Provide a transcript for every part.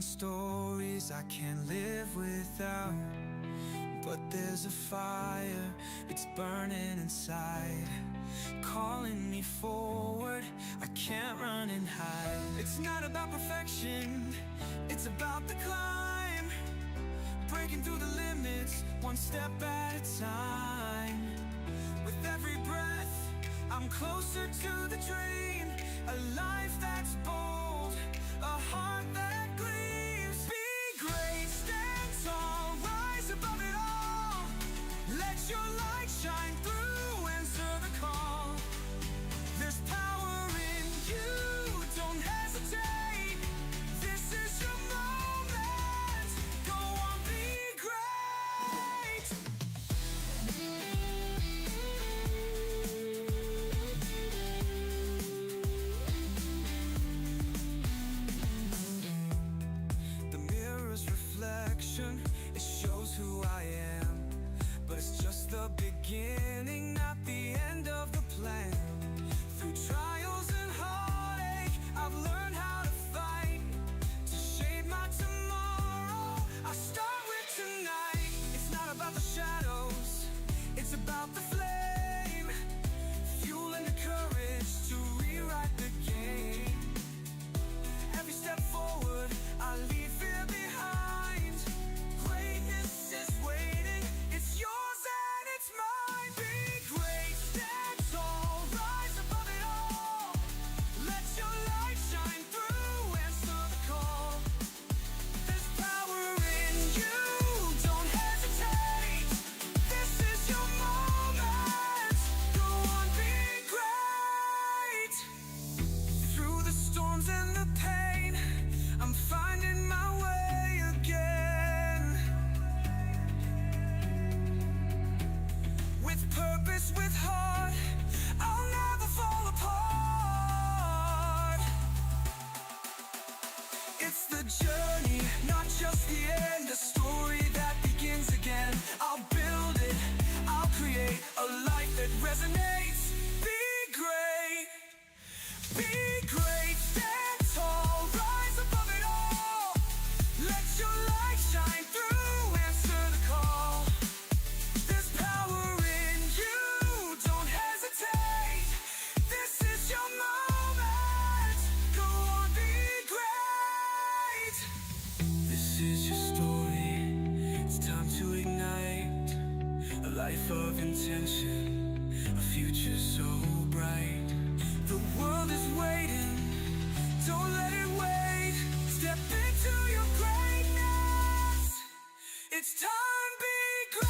stories I can't live without. But there's a fire, it's burning inside, calling me forward, I can't run and hide. It's not about perfection, it's about the climb, breaking through the limits, one step at a time. With every breath, I'm closer to the dream, a life that's bold, a heart that gleams. Be great, stand tall, rise above it all. Let your light shine through, answer the call. There's power in you, don't hesitate. This is your moment, go on, be great. The mirror's reflection, it shows who I am, but it's just the beginning, not the end of the plan. Through trials and heartache, I've learned how to fight, to shape my tomorrow. I start with tonight. It's not about the shadows, it's about the flame, fueling the courage to rewrite the game. Every step forward, I leave fear behind. Greatness is waiting, it's yours and it's mine. Be great, stand tall, rise above it all. Let your light shine through, answer the call. There's power in you, don't hesitate. This is your moment, go on, be great. Through the storms and the pain, I'm finding my way again. With purpose, with heart, I'll never fall apart. It's the journey, not just the end, a story that begins again. I'll build it, I'll create a life that resonates. Be great, stand tall, rise above it all. Let your light shine through, answer the call. There's power in you, don't hesitate. This is your moment, go on, be great. This is your story, it's time to ignite a life of intention, a future so bright. The world is waiting, don't let it wait. Step into your greatness, it's time, be great.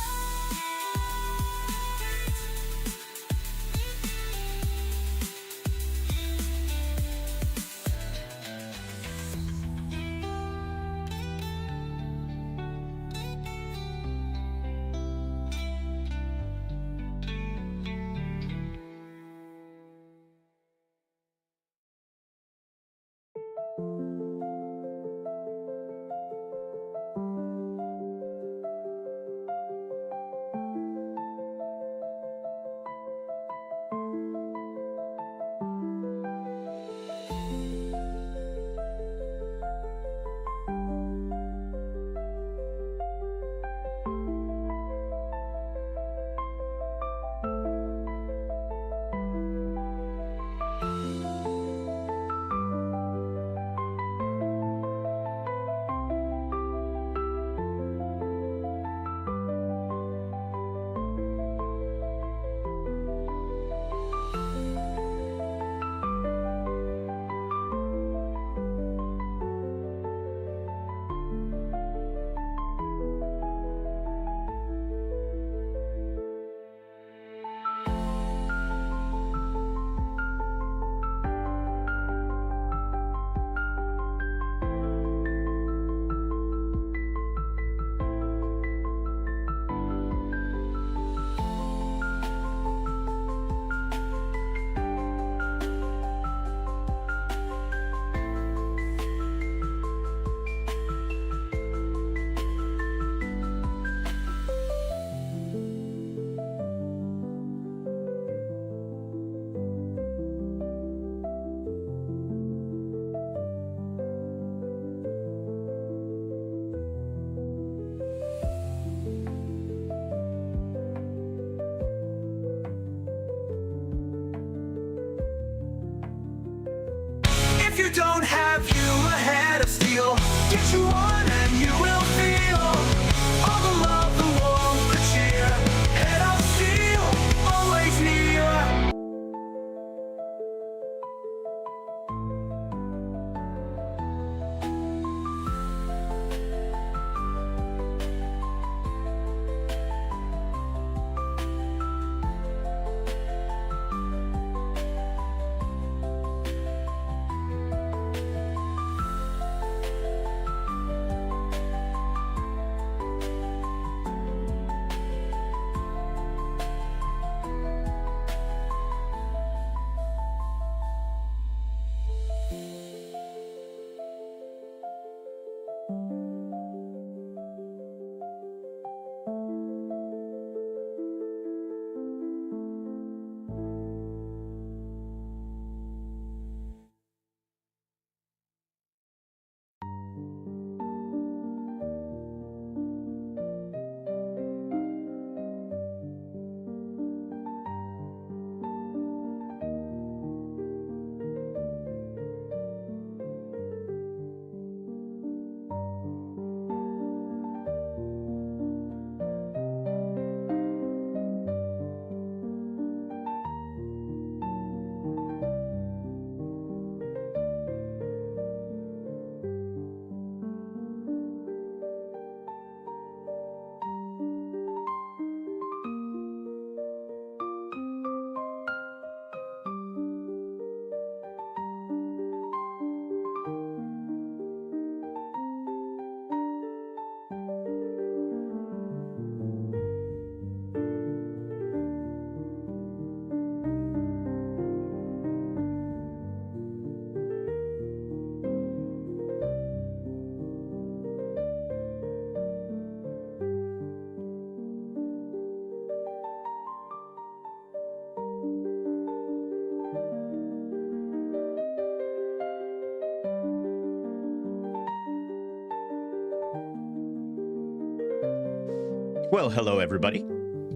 Well, hello everybody,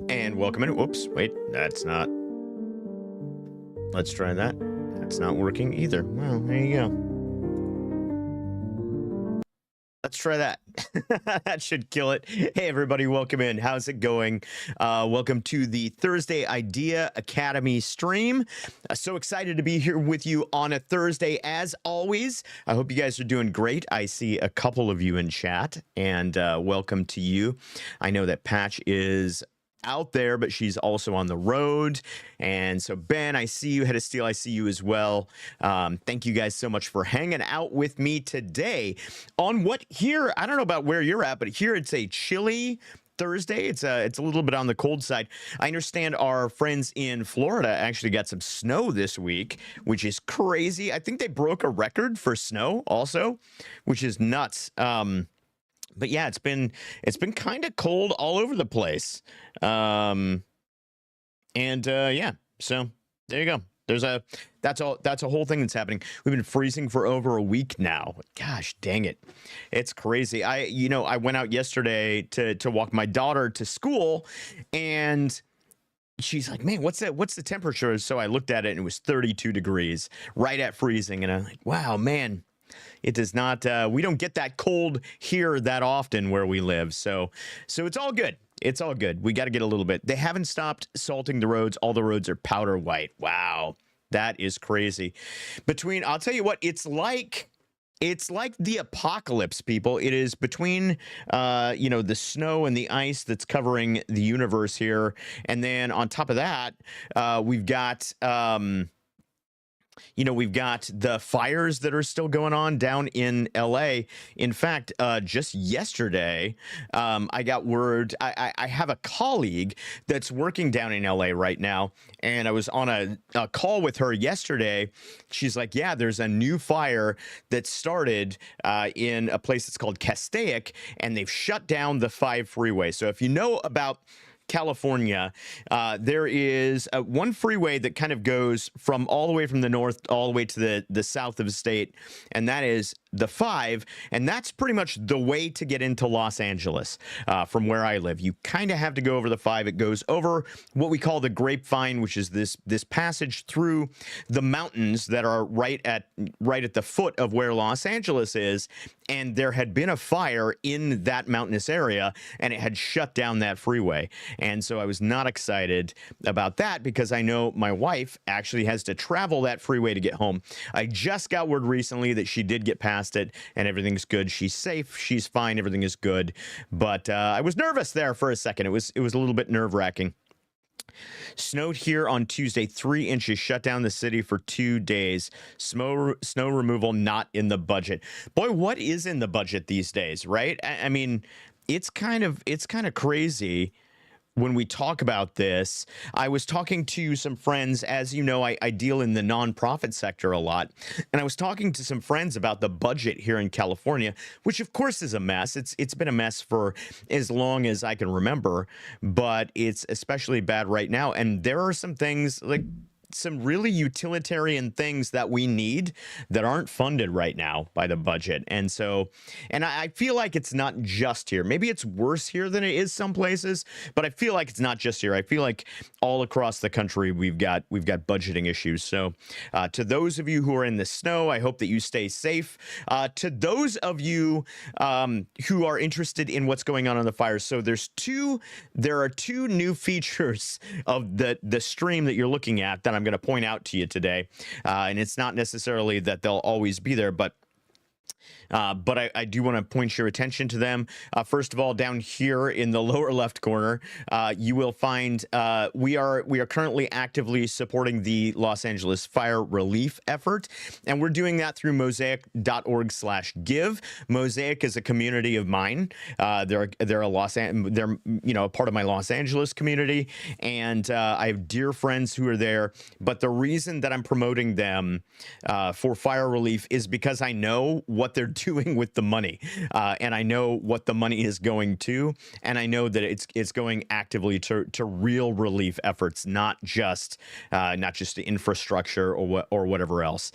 and welcome in. Whoops, wait, that's not. Let's try that. That's not working either. Well, there you go. Let's try that. That should kill it. Hey everybody, welcome in. How's it going? Welcome to the Thursday Idea Academy stream. So excited to be here with you on a Thursday as always. I hope you guys are doing great. I see a couple of you in chat, and welcome to you. I know that Patch is out there, but she's also on the road. And so Ben, I see you. Head of Steel, I see you as well. Thank you guys so much for hanging out with me today on what here, I don't know about where you're at, but here it's a chilly Thursday. It's a little bit on the cold side. I understand our friends in Florida actually got some snow this week, which is crazy. I think they broke a record for snow also, which is nuts. But yeah, it's been kind of cold all over the place. Yeah, so there you go. That's a whole thing that's happening. We've been freezing for over a week now. Gosh, dang it. It's crazy. I went out yesterday to walk my daughter to school, and she's like, "Man, what's the temperature?" So I looked at it, and it was 32 degrees, right at freezing. And I'm like, "Wow, man. It does not, we don't get that cold here that often where we live." So it's all good. It's all good. We got to get a little bit. They haven't stopped salting the roads. All the roads are powder white. Wow. That is crazy. I'll tell you what, it's like the apocalypse, people. It is between, the snow and the ice that's covering the universe here. And then on top of that, we've got, we've got the fires that are still going on down in LA. In fact, just yesterday, I got word. I have a colleague that's working down in LA right now, and I was on a call with her yesterday. She's like, "Yeah, there's a new fire that started in a place that's called Castaic, and they've shut down the 5 freeway." So if you know about California, there is one freeway that kind of goes from all the way from the north all the way to the south of the state, and that is the 5, and that's pretty much the way to get into Los Angeles from where I live. You kind of have to go over the 5. It goes over what we call the Grapevine, which is this passage through the mountains that are right at the foot of where Los Angeles is. And there had been a fire in that mountainous area, and it had shut down that freeway. And so I was not excited about that, because I know my wife actually has to travel that freeway to get home. I just got word recently that she did get past it and everything's good. She's safe. She's fine. Everything is good. But I was nervous there for a second. It was a little bit nerve-wracking. Snowed here on Tuesday, 3 inches, shut down the city for 2 days. Snow removal not in the budget. Boy, what is in the budget these days, right? I mean, it's kind of crazy when we talk about this. I was talking to some friends. As you know, I deal in the nonprofit sector a lot, and I was talking to some friends about the budget here in California, which of course is a mess. It's been a mess for as long as I can remember, but it's especially bad right now. And there are some things, like some really utilitarian things that we need that aren't funded right now by the budget. And so, and I feel like it's not just here. Maybe it's worse here than it is some places, but I feel like it's not just here. I feel like all across the country we've got budgeting issues. So to those of you who are in the snow, I hope that you stay safe. To those of you who are interested in what's going on the fires, so there are two new features of the stream that you're looking at that I'm going to point out to you today. And it's not necessarily that they'll always be there, but I do want to point your attention to them. First of all, down here in the lower left corner, you will find we are currently actively supporting the Los Angeles fire relief effort, and we're doing that through mosaic.org/give. Mosaic is a community of mine. They're a part of my Los Angeles community, and I have dear friends who are there. But the reason that I'm promoting them for fire relief is because I know what they're doing with the money, and I know what the money is going to, and I know that it's going actively to real relief efforts, not just to infrastructure or whatever else.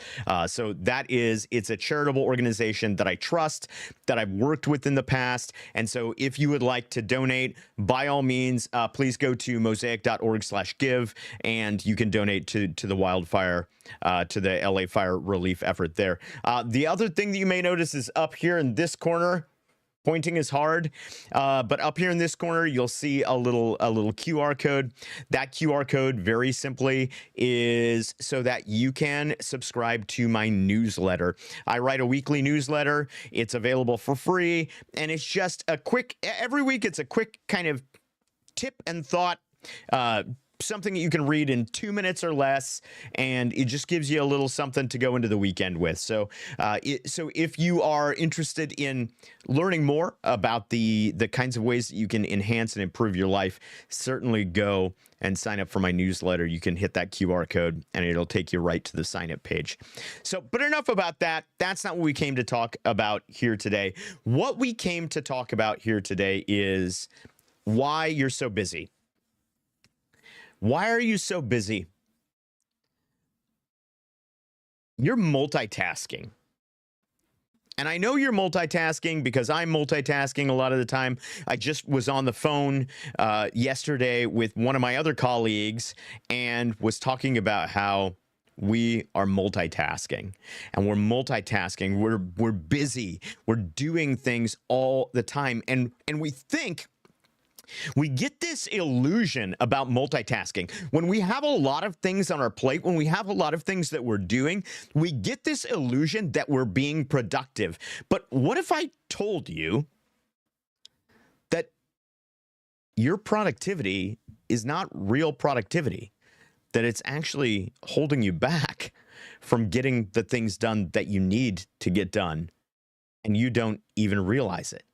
So it's a charitable organization that I trust, that I've worked with in the past, and so if you would like to donate, by all means, please go to mosaic.org/give, and you can donate to the wildfire, to the LA fire relief effort there. The other thing that you may notice is up here in this corner. Pointing is hard, but up here in this corner, you'll see a little QR code. That QR code, very simply, is so that you can subscribe to my newsletter. I write a weekly newsletter. It's available for free, and it's just every week it's a quick kind of tip and thought, something that you can read in 2 minutes or less, and it just gives you a little something to go into the weekend with. So if you are interested in learning more about the kinds of ways that you can enhance and improve your life, certainly go and sign up for my newsletter. You can hit that QR code and it'll take you right to the sign up page. So, but enough about that. That's not what we came to talk about here today. What we came to talk about here today is why you're so busy. Why are you so busy? You're multitasking. And I know you're multitasking because I'm multitasking a lot of the time. I just was on the phone yesterday with one of my other colleagues and was talking about how we are multitasking, and we're multitasking. We're busy. We're doing things all the time. And we get this illusion about multitasking. When we have a lot of things on our plate, when we have a lot of things that we're doing, we get this illusion that we're being productive. But what if I told you that your productivity is not real productivity, that it's actually holding you back from getting the things done that you need to get done, and you don't even realize it,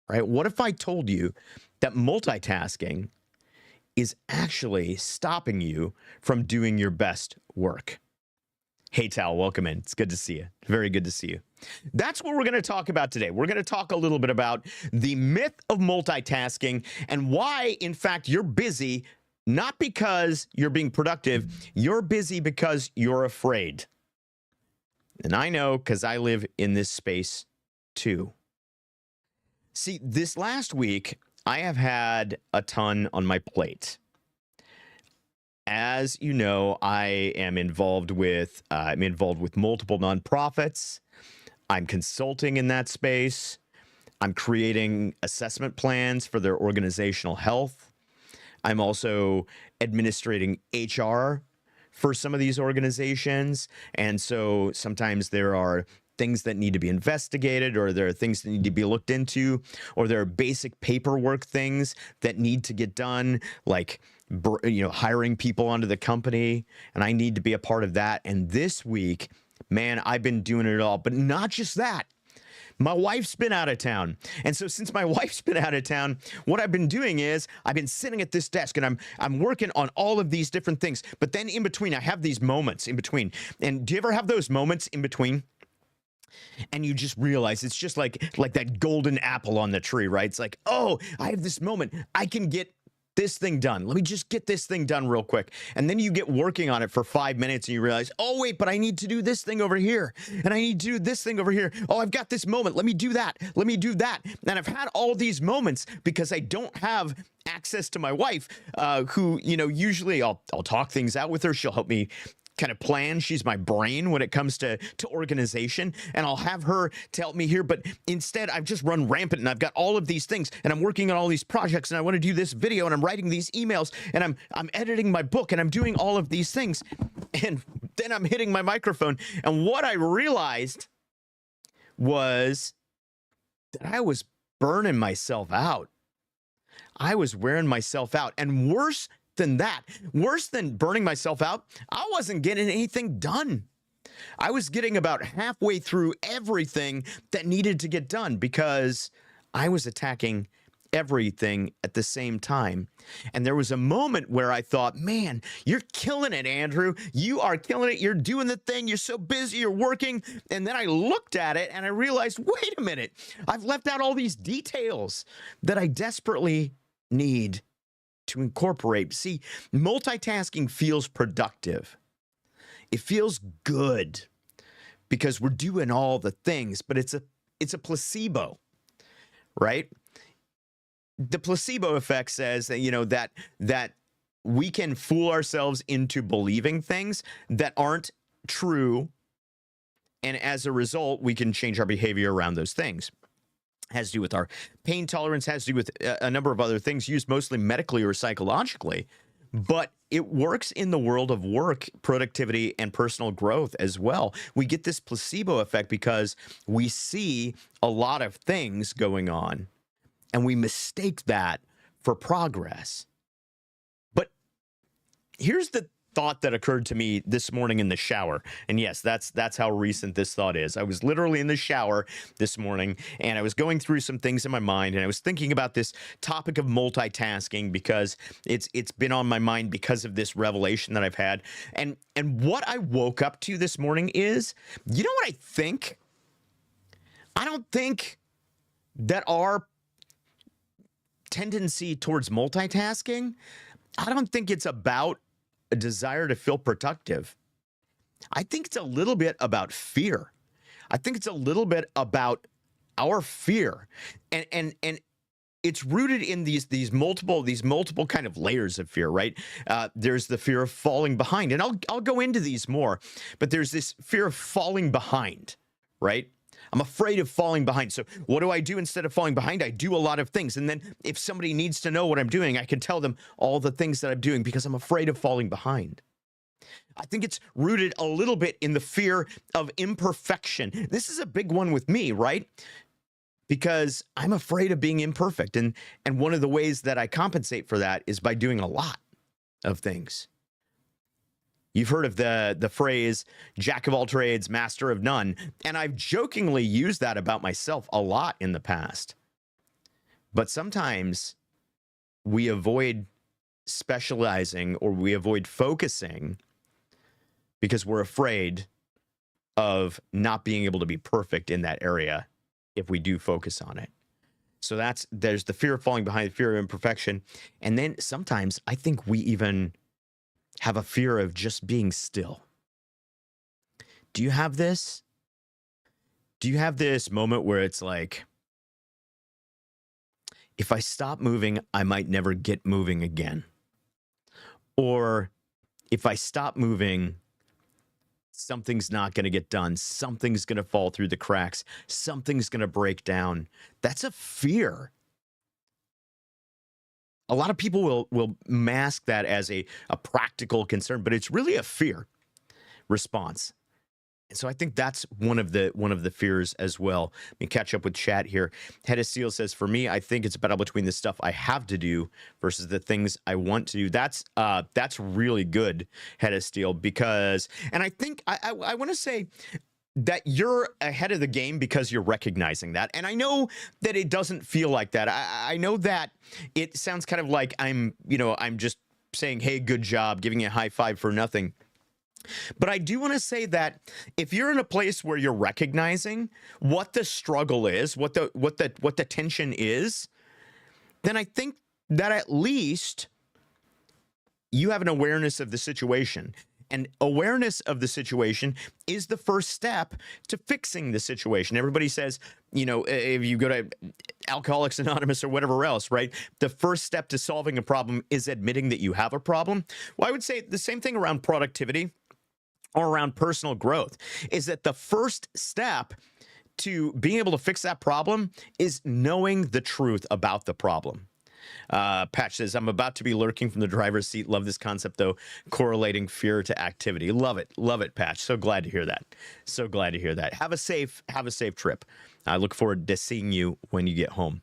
right? What if I told you that multitasking is actually stopping you from doing your best work? Hey, Tal, welcome in. It's good to see you. Very good to see you. That's what we're going to talk about today. We're going to talk a little bit about the myth of multitasking and why, in fact, you're busy, not because you're being productive. You're busy because you're afraid. And I know, because I live in this space too. See, this last week, I have had a ton on my plate. As you know, I am involved with multiple nonprofits. I'm consulting in that space. I'm creating assessment plans for their organizational health. I'm also administrating HR for some of these organizations. And so sometimes there are things that need to be investigated, or there are things that need to be looked into, or there are basic paperwork things that need to get done, like hiring people onto the company, and I need to be a part of that. And this week, man, I've been doing it all. But not just that. My wife's been out of town. And so since my wife's been out of town, what I've been doing is I've been sitting at this desk and I'm working on all of these different things. But then in between, I have these moments in between. And do you ever have those moments in between? And you just realize it's just like that golden apple on the tree, right? It's like, oh, I have this moment. I can get this thing done. Let me just get this thing done real quick. And then you get working on it for 5 minutes and you realize, oh, wait, but I need to do this thing over here. And I need to do this thing over here. Oh, I've got this moment. Let me do that. Let me do that. And I've had all these moments because I don't have access to my wife, who, usually I'll talk things out with her. She'll help me kind of plan. She's my brain when it comes to organization, and I'll have her to help me here. But instead, I've just run rampant, and I've got all of these things, and I'm working on all these projects, and I want to do this video, and I'm writing these emails, and I'm editing my book, and I'm doing all of these things. And then I'm hitting my microphone, and what I realized was that I was burning myself out. I was wearing myself out, and worse than burning myself out, I wasn't getting anything done. I was getting about halfway through everything that needed to get done because I was attacking everything at the same time. And there was a moment where I thought, man, you're killing it, Andrew. You are killing it. You're doing the thing. You're so busy. You're working. And then I looked at it and I realized, wait a minute, I've left out all these details that I desperately need to incorporate. See, multitasking feels productive. It feels good because we're doing all the things, but it's a placebo, right? The placebo effect says that that we can fool ourselves into believing things that aren't true, and as a result, we can change our behavior around those things. Has to do with our pain tolerance, has to do with a number of other things used mostly medically or psychologically, but it works in the world of work, productivity, and personal growth as well. We get this placebo effect because we see a lot of things going on and we mistake that for progress. But here's the thought that occurred to me this morning in the shower. And yes, that's how recent this thought is. I was literally in the shower this morning and I was going through some things in my mind and I was thinking about this topic of multitasking because it's been on my mind because of this revelation that I've had. And what I woke up to this morning is, you know what I think? I don't think that our tendency towards multitasking, I don't think it's about a desire to feel productive. I think it's a little bit about fear. I think it's a little bit about our fear, and it's rooted in these multiple kind of layers of fear, right? There's the fear of falling behind, and I'll go into these more, but there's this fear of falling behind, right? I'm afraid of falling behind. So what do I do instead of falling behind? I do a lot of things. And then if somebody needs to know what I'm doing, I can tell them all the things that I'm doing because I'm afraid of falling behind. I think it's rooted a little bit in the fear of imperfection. This is a big one with me, right? Because I'm afraid of being imperfect. And one of the ways that I compensate for that is by doing a lot of things. You've heard of the phrase, jack of all trades, master of none. And I've jokingly used that about myself a lot in the past. But sometimes we avoid specializing or we avoid focusing because we're afraid of not being able to be perfect in that area if we do focus on it. So there's the fear of falling behind, the fear of imperfection. And then sometimes I think we even have a fear of just being still. Do you have this? Do you have this moment where it's like, if I stop moving, I might never get moving again? Or if I stop moving, something's not going to get done. Something's going to fall through the cracks. Something's going to break down. That's a fear. A lot of people will mask that as a practical concern, but it's really a fear response. And so I think that's one of the fears as well. Let me catch up with chat here. Head of Steel says, for me, I think it's a battle between the stuff I have to do versus the things I want to do. That's really good, Head of Steel, because, and I think I want to say that you're ahead of the game because you're recognizing that. And I know that it doesn't feel like that. I know that it sounds kind of like I'm just saying, hey, good job, giving you a high five for nothing. But I do want to say that if you're in a place where you're recognizing what the struggle is, what the tension is, then I think that at least you have an awareness of the situation. And awareness of the situation is the first step to fixing the situation. Everybody says, if you go to Alcoholics Anonymous or whatever else, right? The first step to solving a problem is admitting that you have a problem. Well, I would say the same thing around productivity or around personal growth, is that the first step to being able to fix that problem is knowing the truth about the problem. Patch says, I'm about to be lurking from the driver's seat. Love this concept, though, correlating fear to activity. Love it, Patch. So glad to hear that. So glad to hear that. Have a safe trip. I look forward to seeing you when you get home.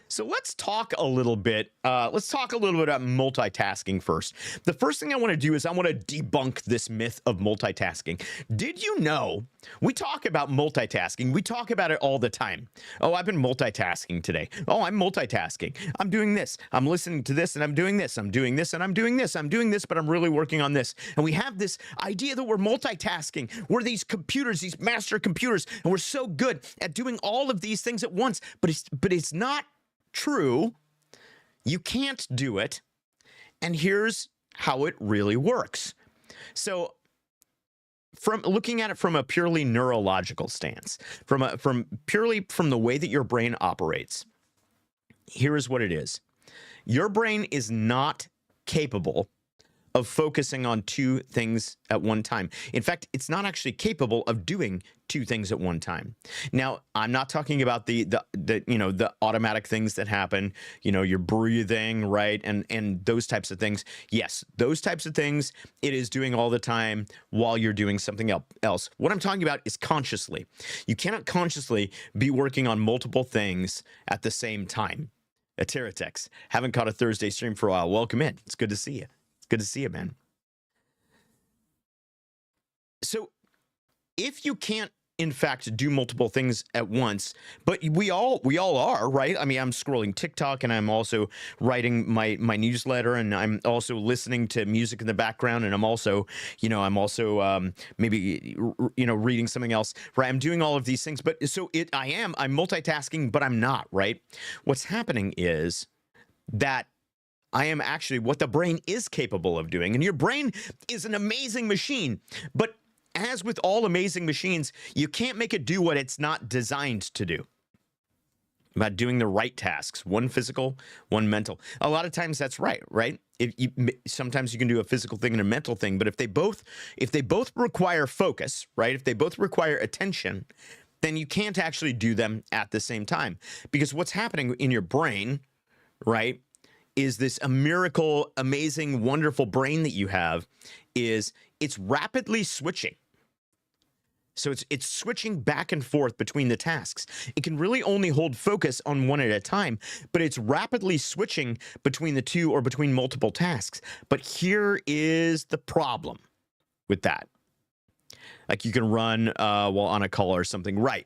So let's talk a little bit. Let's talk a little bit about multitasking first. The first thing I want to do is I want to debunk this myth of multitasking. Did you know we talk about multitasking? We talk about it all the time. Oh, I've been multitasking today. Oh, I'm multitasking. I'm doing this. I'm listening to this and I'm doing this. I'm doing this and I'm doing this. I'm doing this, but I'm really working on this. And we have this idea that we're multitasking. We're these computers, these master computers, and we're so good at doing all of these things at once. But it's not true. You can't do it. And here's how it really works. So from looking at it from a purely neurological stance, from purely from the way that your brain operates, here is what it is. Your brain is not capable of focusing on two things at one time. In fact, it's not actually capable of doing two things at one time. Now, I'm not talking about the automatic things that happen, your breathing, right? And those types of things. Yes, those types of things it is doing all the time while you're doing something else. What I'm talking about is consciously. You cannot consciously be working on multiple things at the same time. Ateratex, haven't caught a Thursday stream for a while. Welcome in. It's good to see you. Good to see you, man. So if you can't, in fact, do multiple things at once, but we all are, right? I mean, I'm scrolling TikTok and I'm also writing my newsletter and I'm also listening to music in the background and I'm also maybe reading something else, right? I'm doing all of these things, but I'm multitasking, but I'm not, right? What's happening is that I am actually what the brain is capable of doing. And your brain is an amazing machine. But as with all amazing machines, you can't make it do what it's not designed to do. About doing the right tasks, one physical, one mental. A lot of times that's right? Sometimes you can do a physical thing and a mental thing, but if they both require focus, right? If they both require attention, then you can't actually do them at the same time. Because what's happening in your brain, right? Is this a miracle, amazing, wonderful brain that you have is it's rapidly switching. So it's switching back and forth between the tasks. It can really only hold focus on one at a time, but it's rapidly switching between the two or between multiple tasks. But here is the problem with that. Like you can run while on a call or something. Right.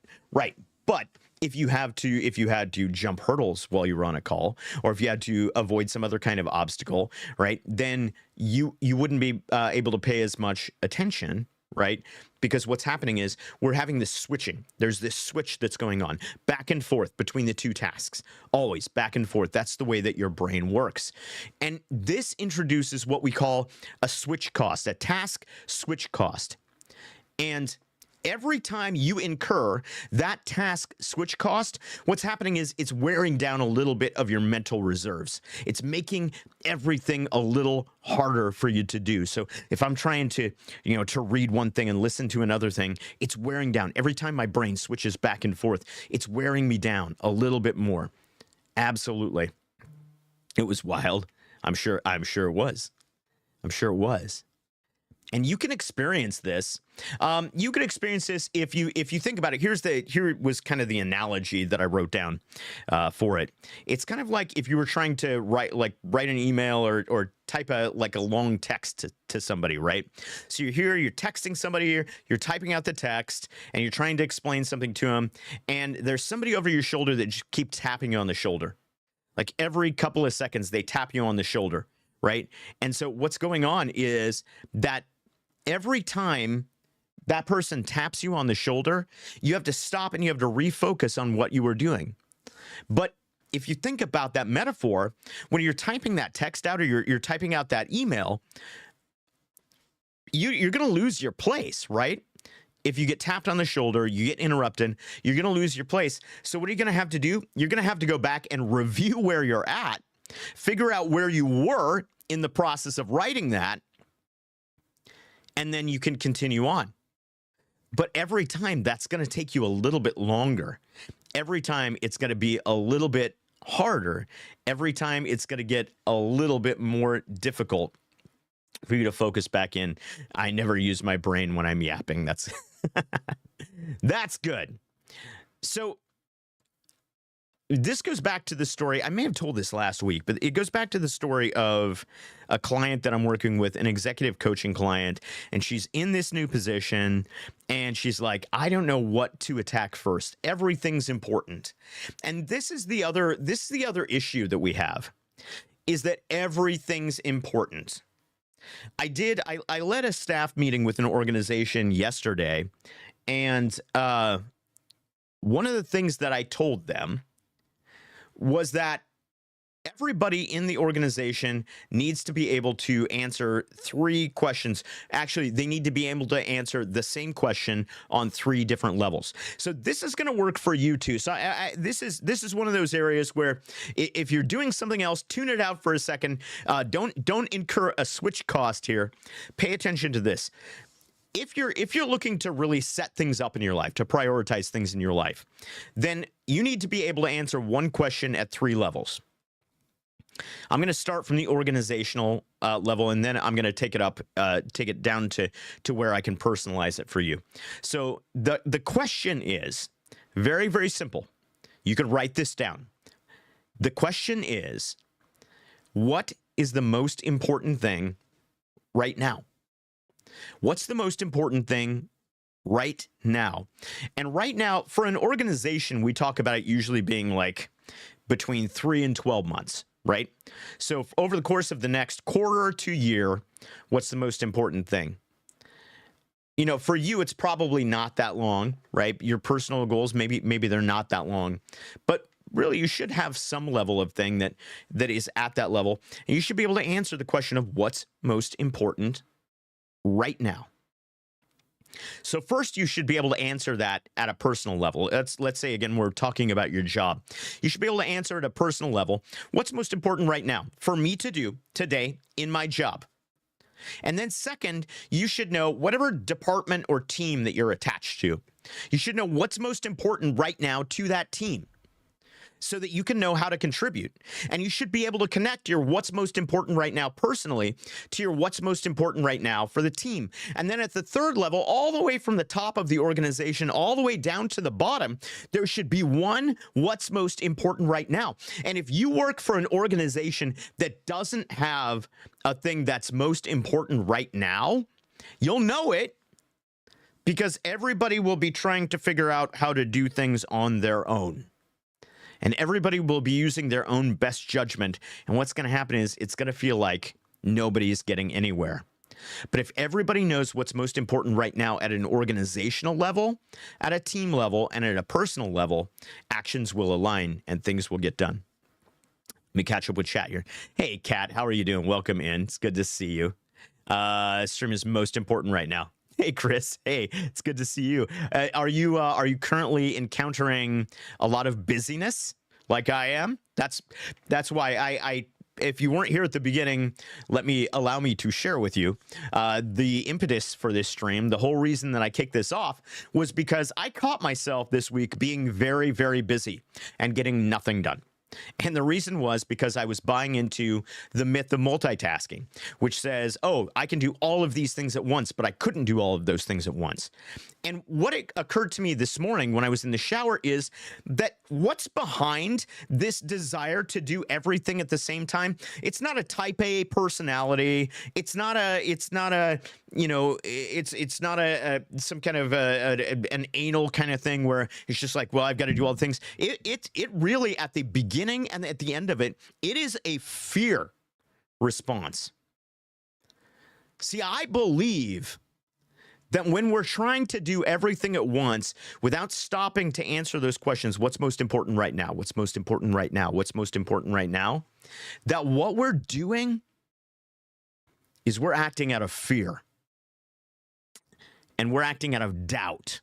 But if you had to jump hurdles while you were on a call, or if you had to avoid some other kind of obstacle, right, then you wouldn't be able to pay as much attention, right? Because what's happening is we're having this switching. There's this switch that's going on back and forth between the two tasks, always back and forth. That's the way that your brain works. And this introduces what we call a switch cost, a task switch cost. And every time you incur that task switch cost, what's happening is it's wearing down a little bit of your mental reserves. It's making everything a little harder for you to do. So if I'm trying to read one thing and listen to another thing, it's wearing down. Every time my brain switches back and forth, it's wearing me down a little bit more. Absolutely. It was wild. I'm sure it was. And you can experience this. You can experience this if you think about it. Here was kind of the analogy that I wrote down for it. It's kind of like if you were trying to write an email or type a long text to somebody, right? So you're texting somebody, you're typing out the text, and you're trying to explain something to them, and there's somebody over your shoulder that just keeps tapping you on the shoulder. Like every couple of seconds, they tap you on the shoulder, right? And so what's going on is that every time that person taps you on the shoulder, you have to stop and you have to refocus on what you were doing. But if you think about that metaphor, when you're typing that text out or you're typing out that email, you're going to lose your place, right? If you get tapped on the shoulder, you get interrupted, you're going to lose your place. So what are you going to have to do? You're going to have to go back and review where you're at, figure out where you were in the process of writing that, and then you can continue on. But every time that's going to take you a little bit longer. Every time it's going to be a little bit harder. Every time it's going to get a little bit more difficult for you to focus back in. I never use my brain when I'm yapping. That's good. So this goes back to the story. I may have told this last week, but it goes back to the story of a client that I'm working with, an executive coaching client, and she's in this new position, and she's like, I don't know what to attack first. Everything's important. And this is the other issue that we have, is that everything's important. I led a staff meeting with an organization yesterday, and one of the things that I told them was that everybody in the organization needs to be able to answer 3 questions. Actually, they need to be able to answer the same question on 3 different levels. So this is going to work for you too. So this is one of those areas where if you're doing something else, tune it out for a second. Don't incur a switch cost here. Pay attention to this. If you're looking to really set things up in your life, to prioritize things in your life, then you need to be able to answer one question at 3 levels. I'm going to start from the organizational level, and then I'm going to take it down to where I can personalize it for you. So the question is very, very simple. You could write this down. The question is, what is the most important thing right now? What's the most important thing right now? And right now, for an organization, we talk about it usually being like between 3 and 12 months, right? So over the course of the next quarter to year, what's the most important thing? You know, for you, it's probably not that long, right? Your personal goals, maybe they're not that long, but really you should have some level of thing that is at that level. And you should be able to answer the question of what's most important right now. So first, you should be able to answer that at a personal level. Let's say, again, we're talking about your job. You should be able to answer at a personal level. What's most important right now for me to do today in my job? And then second, you should know whatever department or team that you're attached to. You should know what's most important right now to that team, so that you can know how to contribute. And you should be able to connect your what's most important right now personally to your what's most important right now for the team. And then at the third level, all the way from the top of the organization, all the way down to the bottom, there should be one what's most important right now. And if you work for an organization that doesn't have a thing that's most important right now, you'll know it, because everybody will be trying to figure out how to do things on their own. And everybody will be using their own best judgment. And what's going to happen is it's going to feel like nobody's getting anywhere. But if everybody knows what's most important right now at an organizational level, at a team level, and at a personal level, actions will align and things will get done. Let me catch up with chat here. Hey, Kat, how are you doing? Welcome in. It's good to see you. Stream is most important right now. Hey, Chris. Hey, it's good to see you. Are you currently encountering a lot of busyness like I am? That's why I if you weren't here at the beginning, allow me to share with you the impetus for this stream. The whole reason that I kicked this off was because I caught myself this week being very, very busy and getting nothing done. And the reason was because I was buying into the myth of multitasking, which says, oh, I can do all of these things at once, but I couldn't do all of those things at once. And what occurred to me this morning when I was in the shower is that what's behind this desire to do everything at the same time? It's not a type A personality. It's not some kind of an anal kind of thing where it's just like, well, I've got to do all the things. It really, at the beginning and at the end of it, it is a fear response. See, I believe that when we're trying to do everything at once without stopping to answer those questions, what's most important right now? What's most important right now? What's most important right now? That what we're doing is we're acting out of fear. And we're acting out of doubt.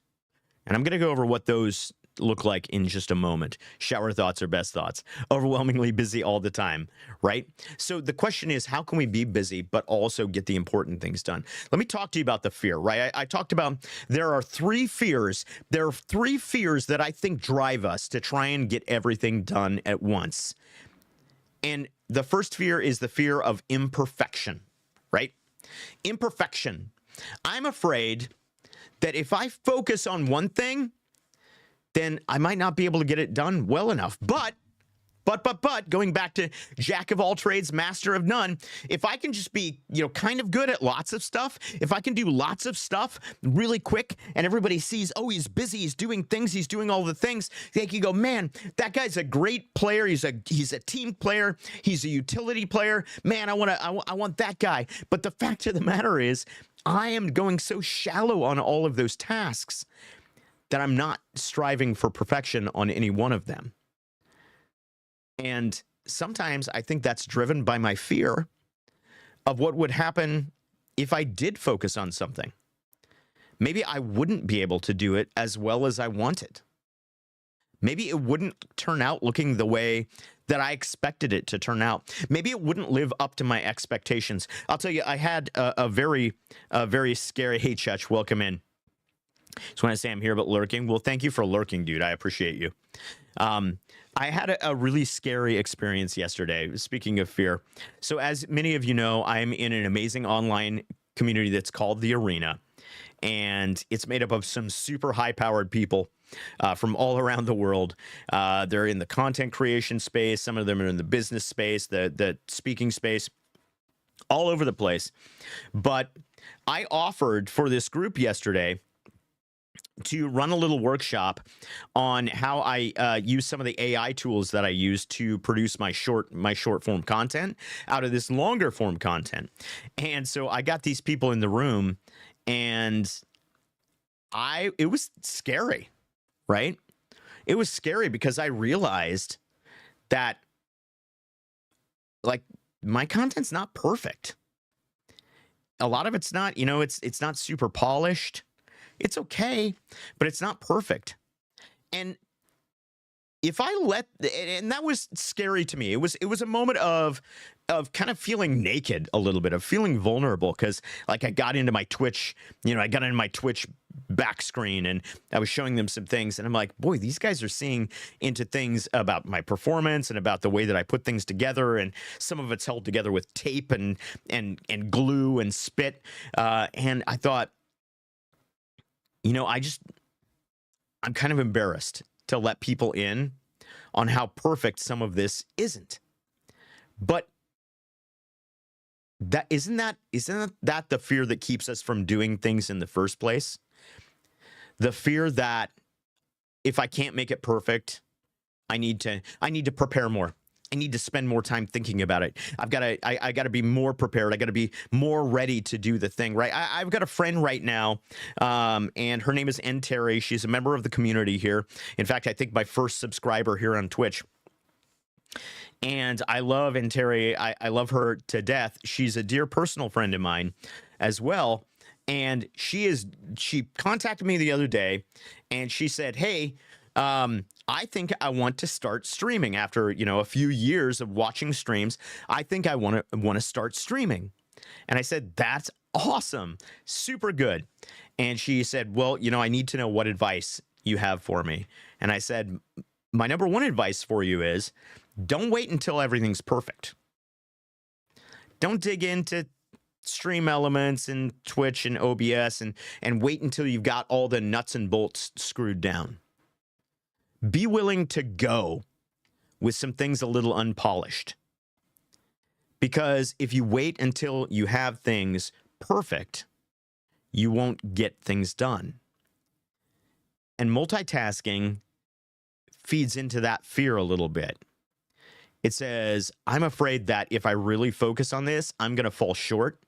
And I'm going to go over what those look like in just a moment. Shower thoughts are best thoughts. Overwhelmingly busy all the time, right? So the question is, how can we be busy but also get the important things done? Let me talk to you about the fear, right? I talked about there are 3 fears. There are 3 fears that I think drive us to try and get everything done at once. And the first fear is the fear of imperfection, right? Imperfection. I'm afraid that if I focus on one thing, then I might not be able to get it done well enough. But going back to jack of all trades, master of none, if I can just be, kind of good at lots of stuff, if I can do lots of stuff really quick and everybody sees, oh, he's busy, he's doing things, he's doing all the things, they can go, man, that guy's a great player. He's a team player. He's a utility player. Man, I want that guy. But the fact of the matter is, I am going so shallow on all of those tasks that I'm not striving for perfection on any one of them. And sometimes I think that's driven by my fear of what would happen if I did focus on something. Maybe I wouldn't be able to do it as well as I wanted. Maybe it wouldn't turn out looking the way that I expected it to turn out. Maybe it wouldn't live up to my expectations. I'll tell you, I had a very scary, hey, Chutch, welcome in. Just want to say I'm here but lurking. Well, thank you for lurking, dude. I appreciate you. I had a really scary experience yesterday, speaking of fear. So as many of you know, I'm in an amazing online community that's called The Arena, and it's made up of some super high-powered people from all around the world. They're in the content creation space. Some of them are in the business space, the speaking space, all over the place. But I offered for this group yesterday to run a little workshop on how I use some of the AI tools that I use to produce my short form content out of this longer form content. And so I got these people in the room, and it was scary, right? It was scary because I realized that, like, my content's not perfect. A lot of it's not, it's not super polished. It's okay, but it's not perfect. And if I and that was scary to me. It was a moment of kind of feeling naked a little bit, of feeling vulnerable, because like I got into my Twitch back screen and I was showing them some things, and I'm like, boy, these guys are seeing into things about my performance and about the way that I put things together, and some of it's held together with tape and glue and spit. And I thought, I'm kind of embarrassed to let people in on how perfect some of this isn't. But isn't that the fear that keeps us from doing things in the first place? The fear that if I can't make it perfect, I need to prepare more. I need to spend more time thinking about it. I got to be more prepared. I got to be more ready to do the thing, right? I've got a friend right now, and her name is N. Terry. She's a member of the community here. In fact, I think my first subscriber here on Twitch. And I love N. Terry. I love her to death. She's a dear personal friend of mine as well. And she contacted me the other day, and she said, hey, I think I want to start streaming after, a few years of watching streams. I think I want to start streaming. And I said, that's awesome. Super good. And she said, well, I need to know what advice you have for me. And I said, my number one advice for you is don't wait until everything's perfect. Don't dig into Stream Elements and Twitch and OBS and wait until you've got all the nuts and bolts screwed down. Be willing to go with some things a little unpolished. Because if you wait until you have things perfect, you won't get things done. And multitasking feeds into that fear a little bit. It says, I'm afraid that if I really focus on this, I'm going to fall short.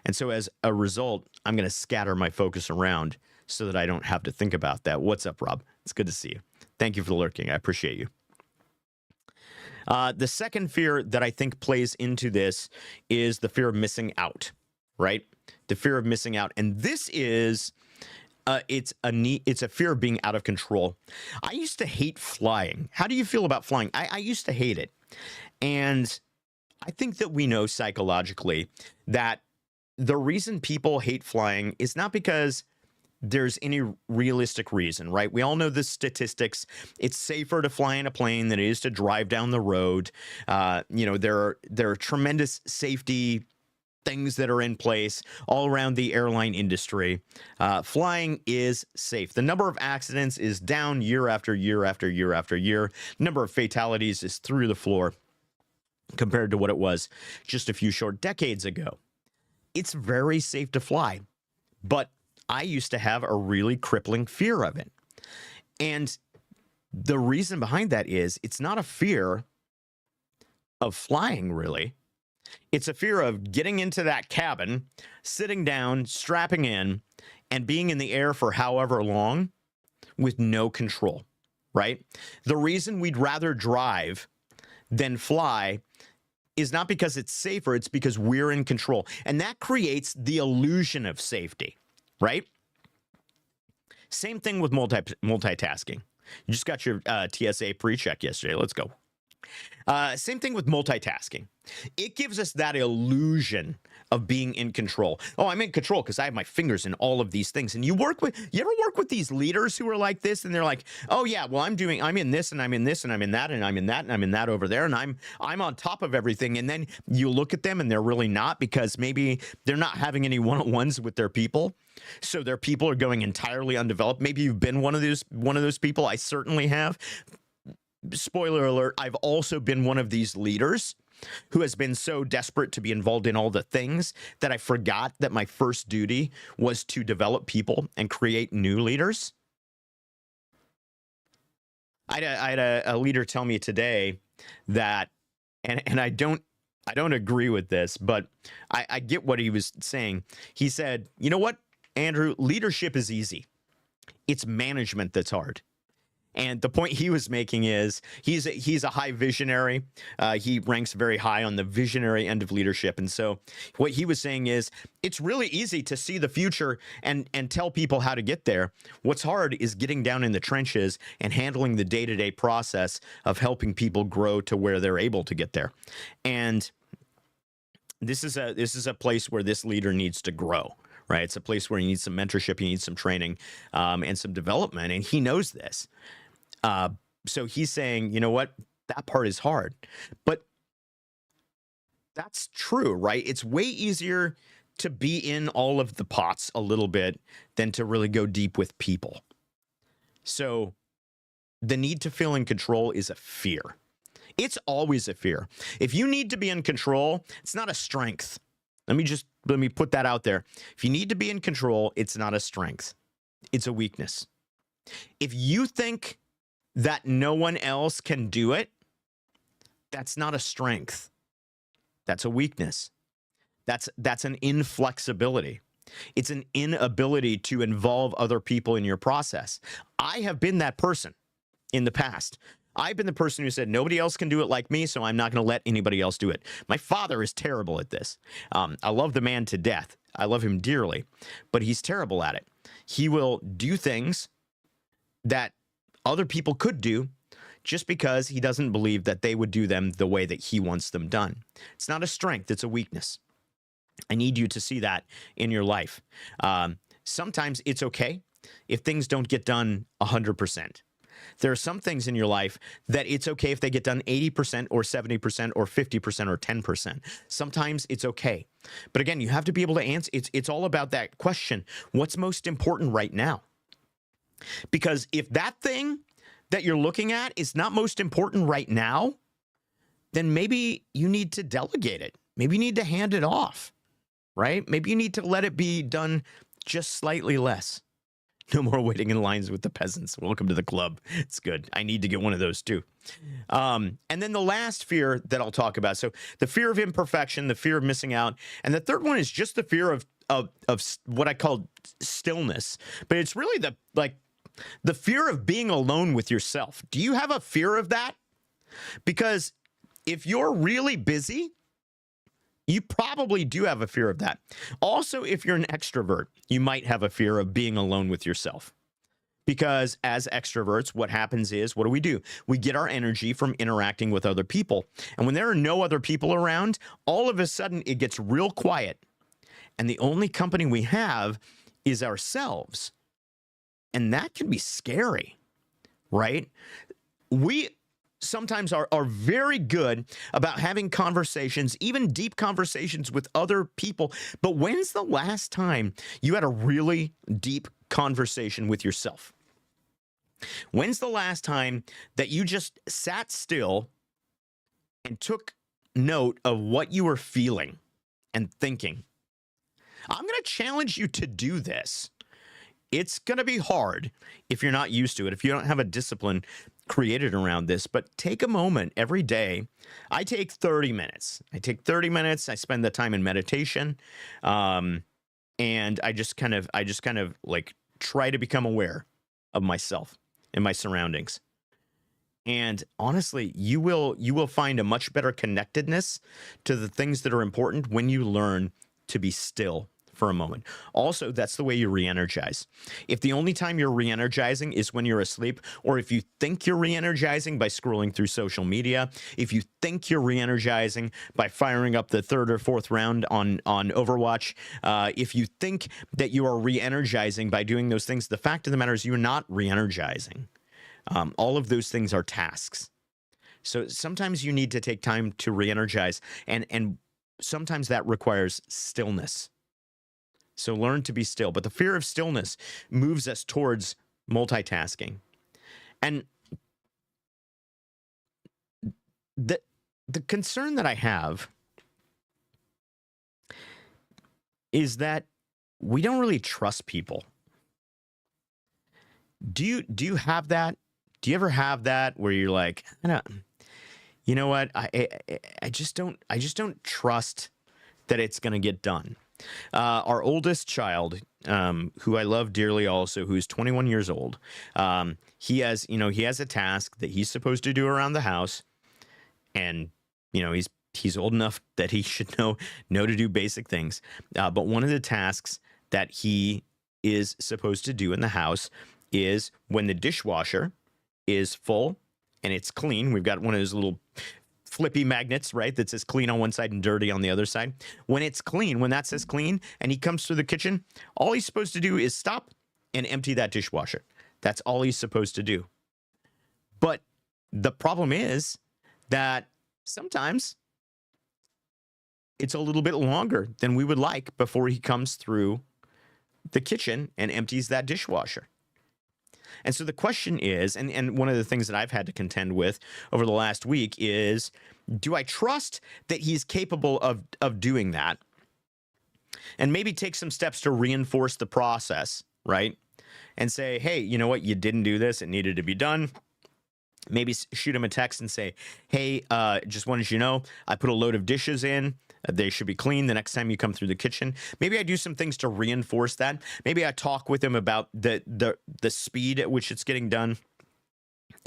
And so as a result, I'm going to scatter my focus around so that I don't have to think about that. What's up, Rob? It's good to see you. Thank you for lurking. I appreciate you. The second fear that I think plays into this is the fear of missing out, right? The fear of missing out. And this is, it's a fear of being out of control. I used to hate flying. How do you feel about flying? I used to hate it. And I think that we know psychologically that the reason people hate flying is not because there's any realistic reason, right? We all know the statistics. It's safer to fly in a plane than it is to drive down the road. There are tremendous safety things that are in place all around the airline industry, flying is safe. The number of accidents is down year after year after year after year. Number of fatalities is through the floor compared to what it was just a few short decades ago. It's very safe to fly, but I used to have a really crippling fear of it. And the reason behind that is it's not a fear of flying, really. It's a fear of getting into that cabin, sitting down, strapping in, and being in the air for however long with no control, right? The reason we'd rather drive than fly is not because it's safer, it's because we're in control. And that creates the illusion of safety, right? Same thing with multitasking. You just got your TSA pre-check yesterday. Let's go. Same thing with multitasking. It gives us that illusion of being in control. Oh, I'm in control because I have my fingers in all of these things. And you ever work with these leaders who are like this, and they're like, oh yeah, well, I'm in this, and I'm in this, and I'm in that, and I'm in that, and I'm in that over there, and I'm on top of everything. And then you look at them and they're really not, because maybe they're not having any one-on-ones with their people. So their people are going entirely undeveloped. Maybe you've been one of those people. I certainly have. Spoiler alert, I've also been one of these leaders who has been so desperate to be involved in all the things that I forgot that my first duty was to develop people and create new leaders. I had a leader tell me today that, and I don't agree with this, but I get what he was saying. He said, you know what, Andrew, leadership is easy. It's management that's hard. And the point he was making is he's a high visionary. He ranks very high on the visionary end of leadership. And so what he was saying is it's really easy to see the future and tell people how to get there. What's hard is getting down in the trenches and handling the day-to-day process of helping people grow to where they're able to get there. And this is a place where this leader needs to grow. Right? It's a place where he needs some mentorship, he needs some training, and some development, and he knows this. So he's saying, you know what? That part is hard. But that's true, right? It's way easier to be in all of the pots a little bit than to really go deep with people. So the need to feel in control is a fear. It's always a fear. If you need to be in control, it's not a strength. Let me put that out there. If you need to be in control, it's not a strength. It's a weakness. If you think that no one else can do it, that's not a strength. That's a weakness. That's an inflexibility. It's an inability to involve other people in your process. I have been that person in the past. I've been the person who said, nobody else can do it like me, so I'm not going to let anybody else do it. My father is terrible at this. I love the man to death. I love him dearly, but he's terrible at it. He will do things that other people could do just because he doesn't believe that they would do them the way that he wants them done. It's not a strength, it's a weakness. I need you to see that in your life. Sometimes it's okay if things don't get done 100%. There are some things in your life that it's okay if they get done 80% or 70% or 50% or 10%. Sometimes it's okay. But again, you have to be able to answer. It's all about that question. What's most important right now? Because if that thing that you're looking at is not most important right now, then maybe you need to delegate it. Maybe you need to hand it off, right? Maybe you need to let it be done just slightly less. No more waiting in lines with the peasants. Welcome to the club. It's good. I need to get one of those too. And then the last fear that I'll talk about. So the fear of imperfection, the fear of missing out. And the third one is just the fear of what I call stillness. But it's really the fear of being alone with yourself. Do you have a fear of that? Because if you're really busy, you probably do have a fear of that. Also, if you're an extrovert, you might have a fear of being alone with yourself. Because as extroverts, what happens is, what do? We get our energy from interacting with other people. And when there are no other people around, all of a sudden it gets real quiet. And the only company we have is ourselves. And that can be scary, right? We sometimes are very good about having conversations, even deep conversations with other people. But when's the last time you had a really deep conversation with yourself? When's the last time that you just sat still and took note of what you were feeling and thinking? I'm going to challenge you to do this. It's going to be hard if you're not used to it, if you don't have a discipline created around this, but take a moment every day. I take 30 minutes. I spend the time in meditation. And I just kind of like try to become aware of myself and my surroundings. And honestly, you will find a much better connectedness to the things that are important when you learn to be still for a moment. Also, that's the way you re-energize. If the only time you're re-energizing is when you're asleep, or if you think you're re-energizing by scrolling through social media, if you think you're re-energizing by firing up the third or fourth round on Overwatch, if you think that you are re-energizing by doing those things, the fact of the matter is you're not re-energizing. All of those things are tasks. So sometimes you need to take time to re-energize, and sometimes that requires stillness. So learn to be still. But the fear of stillness moves us towards multitasking. And the concern that I have is that we don't really trust people. Do you have that? Do you ever have that where you're like, I don't, you know what? I just don't trust that it's going to get done. Our oldest child, who I love dearly, also who's 21 years old, he has a task that he's supposed to do around the house, and he's old enough that he should know to do basic things. But one of the tasks that he is supposed to do in the house is when the dishwasher is full and it's clean. We've got one of those little flippy magnets, right? That says clean on one side and dirty on the other side. When it's clean, when that says clean, and he comes through the kitchen, all he's supposed to do is stop and empty that dishwasher. That's all he's supposed to do. But the problem is that sometimes it's a little bit longer than we would like before he comes through the kitchen and empties that dishwasher. And so the question is, and one of the things that I've had to contend with over the last week is, do I trust that he's capable of doing that? And maybe take some steps to reinforce the process, right? And say, hey, you know what? You didn't do this. It needed to be done. Maybe shoot him a text and say, hey, just wanted you to know, I put a load of dishes in. They should be clean the next time you come through the kitchen. Maybe I do some things to reinforce that. Maybe I talk with him about the speed at which it's getting done.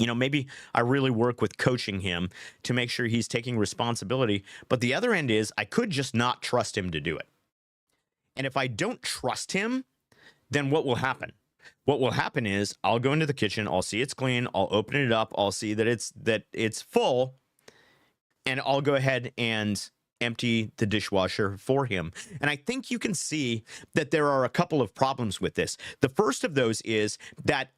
Maybe I really work with coaching him to make sure he's taking responsibility. But the other end is I could just not trust him to do it. And if I don't trust him, then what will happen? What will happen is I'll go into the kitchen, I'll see it's clean, I'll open it up, I'll see that it's full, and I'll go ahead and empty the dishwasher for him. And I think you can see that there are a couple of problems with this. The first of those is that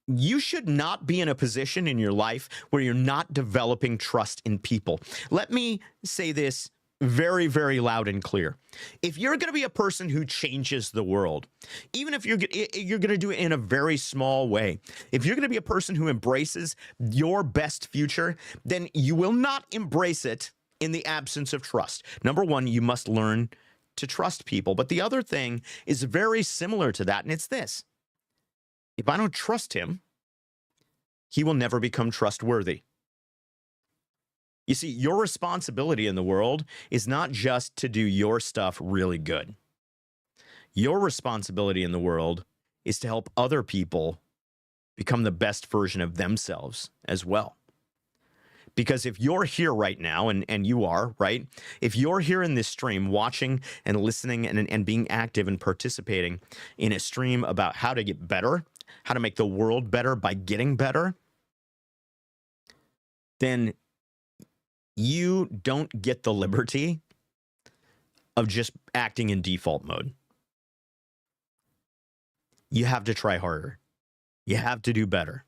you should not be in a position in your life where you're not developing trust in people. Let me say this very, very loud and clear. If you're going to be a person who changes the world, even if you're going to do it in a very small way, if you're going to be a person who embraces your best future, then you will not embrace it in the absence of trust. Number one, you must learn to trust people. But the other thing is very similar to that, and it's this. If I don't trust him, he will never become trustworthy. You see, your responsibility in the world is not just to do your stuff really good. Your responsibility in the world is to help other people become the best version of themselves as well. Because if you're here right now, and you are, right? If you're here in this stream watching and listening and being active and participating in a stream about how to get better, how to make the world better by getting better, then you don't get the liberty of just acting in default mode. You have to try harder. You have to do better.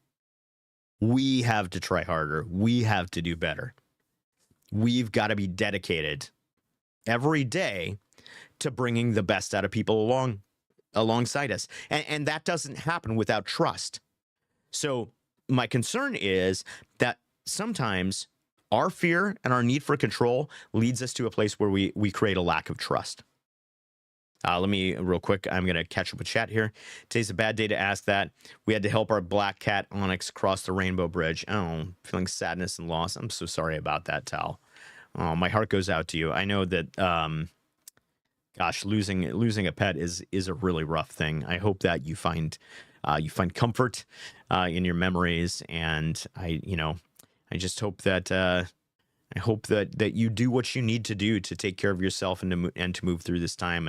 We have to try harder. We have to do better. We've got to be dedicated every day to bringing the best out of people alongside us. And that doesn't happen without trust. So my concern is that sometimes our fear and our need for control leads us to a place where we create a lack of trust. Let me, real quick, I'm going to catch up with chat here. Today's a bad day to ask that. We had to help our black cat Onyx cross the rainbow bridge. Oh, feeling sadness and loss. I'm so sorry about that, Tal. Oh, my heart goes out to you. I know that, gosh, losing a pet is a really rough thing. I hope that you find comfort in your memories, and I just hope that that you do what you need to do to take care of yourself and to move through this time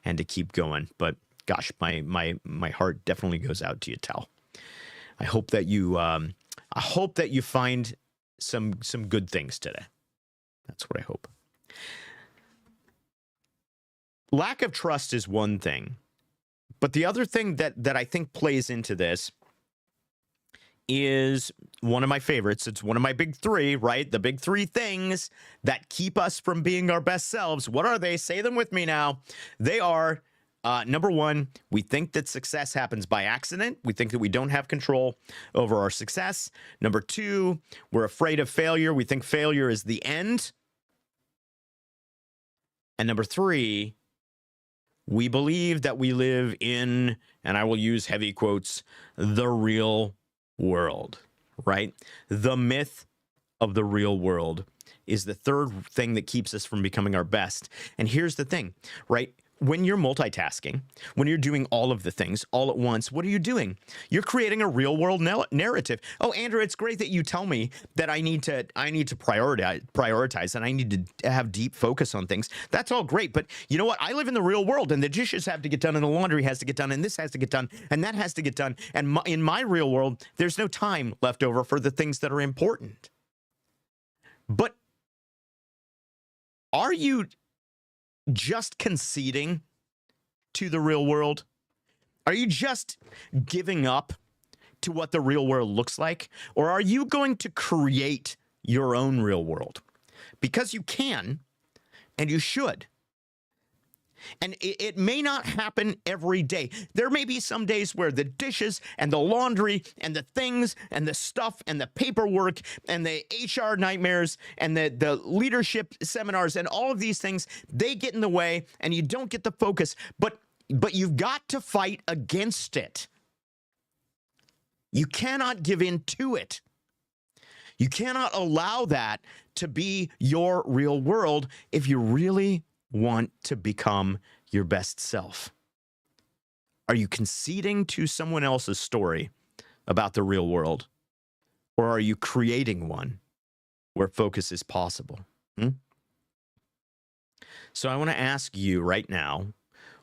and to keep going. But gosh, my heart definitely goes out to you, Tal. I hope that you find some good things today. That's what I hope. Lack of trust is one thing, but the other thing that I think plays into this is one of my favorites. It's one of my big three, right? The big three things that keep us from being our best selves. What are they? Say them with me now. They are, number one, we think that success happens by accident. We think that we don't have control over our success. Number two, we're afraid of failure. We think failure is the end. And number three, we believe that we live in, and I will use heavy quotes, the real world, right? The myth of the real world is the third thing that keeps us from becoming our best. And here's the thing, right? When you're multitasking, when you're doing all of the things all at once, what are you doing? You're creating a real world narrative. Oh, Andrew, it's great that you tell me that I need to prioritize and I need to have deep focus on things. That's all great. But you know what? I live in the real world, and the dishes have to get done, and the laundry has to get done, and this has to get done, and that has to get done. And in my real world, there's no time left over for the things that are important. But are you just conceding to the real world? Are you just giving up to what the real world looks like? Or are you going to create your own real world? Because you can, and you should. And it may not happen every day. There may be some days where the dishes and the laundry and the things and the stuff and the paperwork and the HR nightmares and the leadership seminars and all of these things, they get in the way and you don't get the focus. But you've got to fight against it. You cannot give in to it. You cannot allow that to be your real world if you really want to become your best self. Are you conceding to someone else's story about the real world? Or are you creating one where focus is possible? So I want to ask you right now,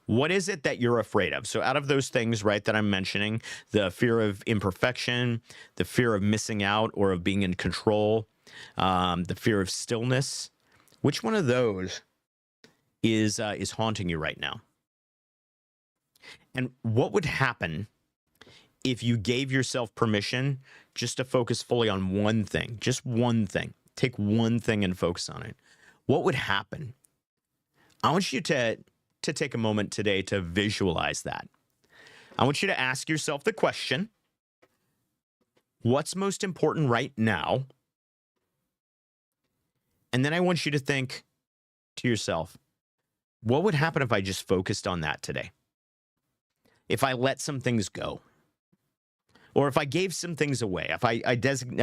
what is it that you're afraid of? So out of those things, right, that I'm mentioning, the fear of imperfection, the fear of missing out or of being in control, the fear of stillness, which one of those is haunting you right now? And what would happen if you gave yourself permission just to focus fully on one thing, just one thing? Take one thing and focus on it. What would happen? I want you to take a moment today to visualize that. I want you to ask yourself the question, what's most important right now? And then I want you to think to yourself, what would happen if I just focused on that today? If I let some things go, or if I gave some things away, if I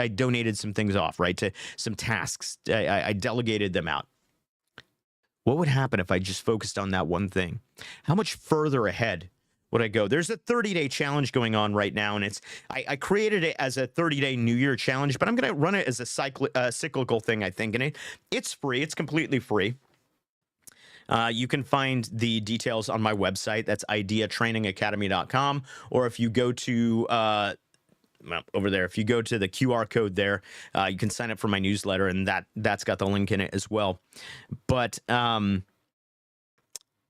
donated some things off, right, to some tasks, I delegated them out. What would happen if I just focused on that one thing? How much further ahead would I go? There's a 30-day challenge going on right now, and I created it as a 30-day New Year challenge, but I'm going to run it as a cyclical thing, I think, and it's free. It's completely free. You can find the details on my website. That's ideatrainingacademy.com. Or if you go to over there, if you go to the QR code there, you can sign up for my newsletter, and that's got the link in it as well. But one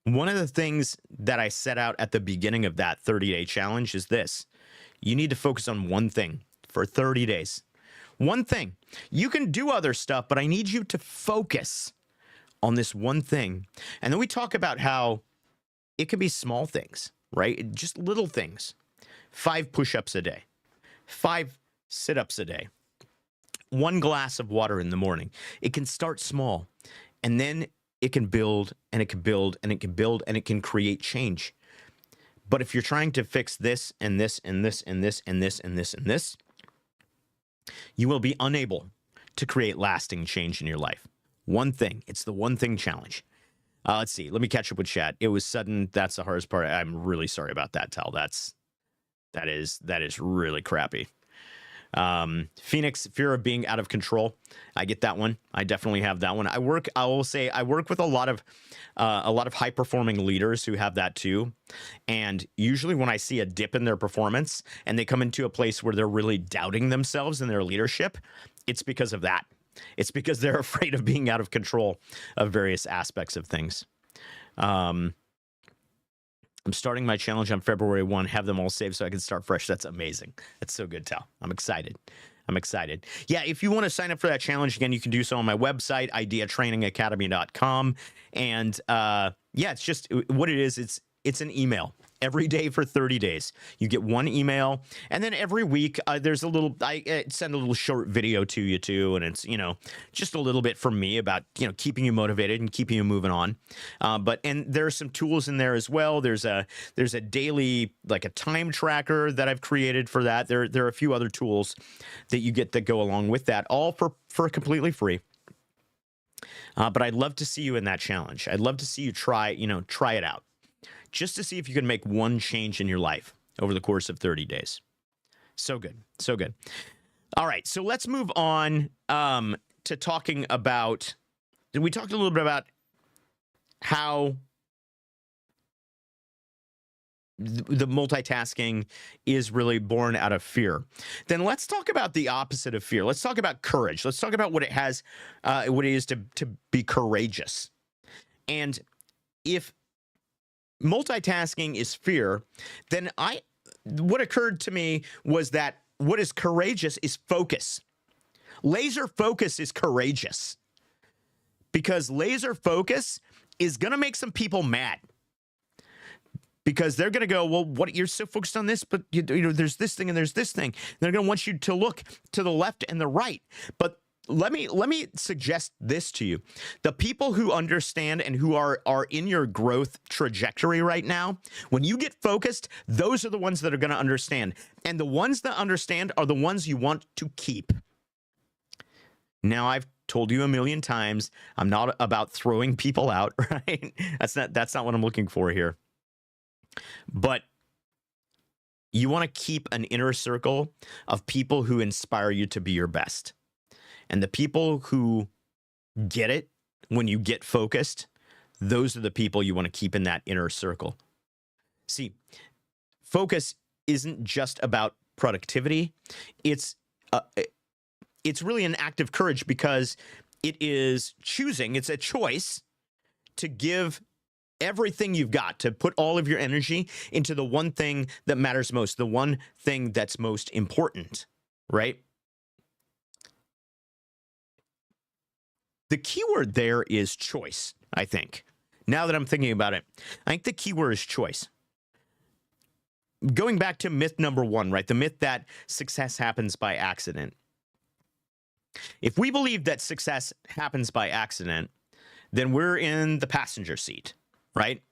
of the things that I set out at the beginning of that 30-day challenge is this. You need to focus on one thing. for 30 days. One thing. You can do other stuff, but I need you to focus on this one thing. And then we talk about how it can be small things, right? Just little things. 5 push-ups a day, 5 sit-ups a day, 1 glass of water in the morning. It can start small, and then it can build, and it can build, and it can build, and it can create change. But if you're trying to fix this and this and this and this and this and this and this, you will be unable to create lasting change in your life. One thing. It's the one thing challenge. Let's see. Let me catch up with chat. It was sudden. That's the hardest part. I'm really sorry about that, Tal. That is really crappy. Phoenix, fear of being out of control. I get that one. I definitely have that one. I will say I work with a lot of high performing leaders who have that too. And usually when I see a dip in their performance and they come into a place where they're really doubting themselves and their leadership, it's because of that. It's because they're afraid of being out of control of various aspects of things. I'm starting my challenge on February 1. Have them all saved so I can start fresh. That's amazing. That's so good, Tal. I'm excited. Yeah, if you want to sign up for that challenge, again, you can do so on my website, ideatrainingacademy.com. And yeah, it's just what it is. It's an email every day for 30 days. You get 1 email, and then every week there's a little. I send a little short video to you too, and it's just a little bit from me about keeping you motivated and keeping you moving on. And there's some tools in there as well. There's a daily like a time tracker that I've created for that. There are a few other tools that you get that go along with that, all for completely free. But I'd love to see you in that challenge. I'd love to see you try it out, just to see if you can make one change in your life over the course of 30 days. So good. So good. All right. So let's move on to talking about, we talked a little bit about how the multitasking is really born out of fear. Then let's talk about the opposite of fear. Let's talk about courage. Let's talk about what it is to be courageous. And if multitasking is fear, then what occurred to me was that what is courageous is focus. Laser focus is courageous, because laser focus is going to make some people mad, because they're going to go, well, what, you're so focused on this, but there's this thing and there's this thing. They're going to want you to look to the left and the right. But let me suggest this to you. The people who understand and who are in your growth trajectory right now, when you get focused, those are the ones that are going to understand. And the ones that understand are the ones you want to keep. Now, I've told you a million times, I'm not about throwing people out, right? That's not what I'm looking for here. But you want to keep an inner circle of people who inspire you to be your best. And the people who get it when you get focused, those are the people you want to keep in that inner circle. See, focus isn't just about productivity. It's really an act of courage, because it is choosing. It's a choice to give everything you've got, to put all of your energy into the one thing that matters most, the one thing that's most important, right? The key word there is choice, I think. Now that I'm thinking about it, I think the key word is choice. Going back to myth number 1, right? The myth that success happens by accident. If we believe that success happens by accident, then we're in the passenger seat, right?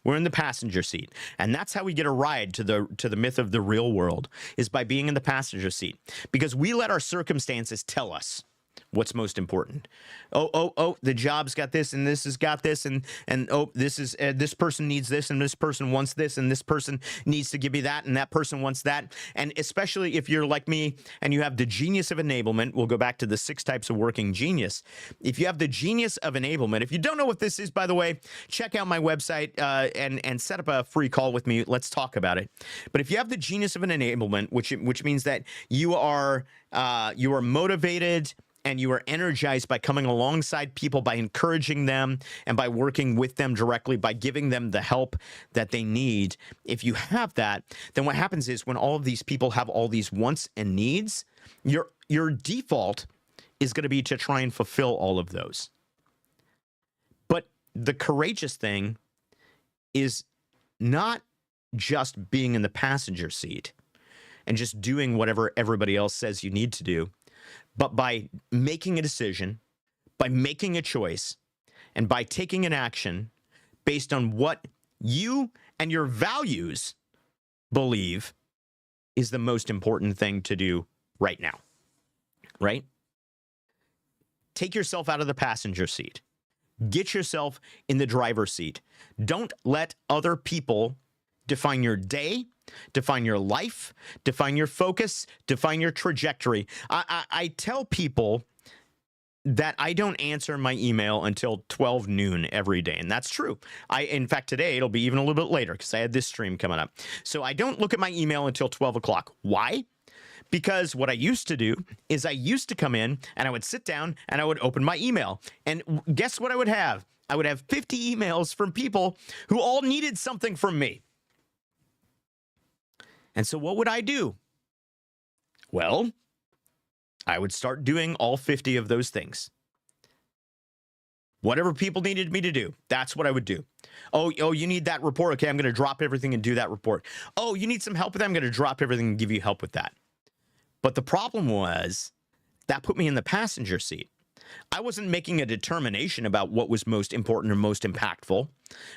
We're in the passenger seat. And that's how we get a ride to the myth of the real world, is by being in the passenger seat. Because we let our circumstances tell us what's most important. Oh, the job's got this, and this has got this, and oh, this is this person needs this, and this person wants this, and this person needs to give me that, and that person wants that. And especially if you're like me and you have the genius of enablement, we'll go back to the 6 types of working genius. If you have the genius of enablement, if you don't know what this is, by the way, check out my website and set up a free call with me. Let's talk about it. But if you have the genius of an enablement, which means that you are motivated and you are energized by coming alongside people, by encouraging them, and by working with them directly, by giving them the help that they need, if you have that, then what happens is when all of these people have all these wants and needs, your default is going to be to try and fulfill all of those. But the courageous thing is not just being in the passenger seat and just doing whatever everybody else says you need to do, but by making a decision, by making a choice, and by taking an action based on what you and your values believe is the most important thing to do right now, right? Take yourself out of the passenger seat. Get yourself in the driver's seat. Don't let other people define your day, define your life, define your focus, define your trajectory. I tell people that I don't answer my email until 12 noon every day, and that's true. In fact, today it'll be even a little bit later because I had this stream coming up. So I don't look at my email until 12 o'clock. Why? Because what I used to do is I used to come in and I would sit down and I would open my email. And guess what I would have? I would have 50 emails from people who all needed something from me. And so what would I do? Well, I would start doing all 50 of those things. Whatever people needed me to do, that's what I would do. Oh, you need that report? Okay, I'm going to drop everything and do that report. Oh, you need some help with that? I'm going to drop everything and give you help with that. But the problem was that put me in the passenger seat. I wasn't making a determination about what was most important or most impactful.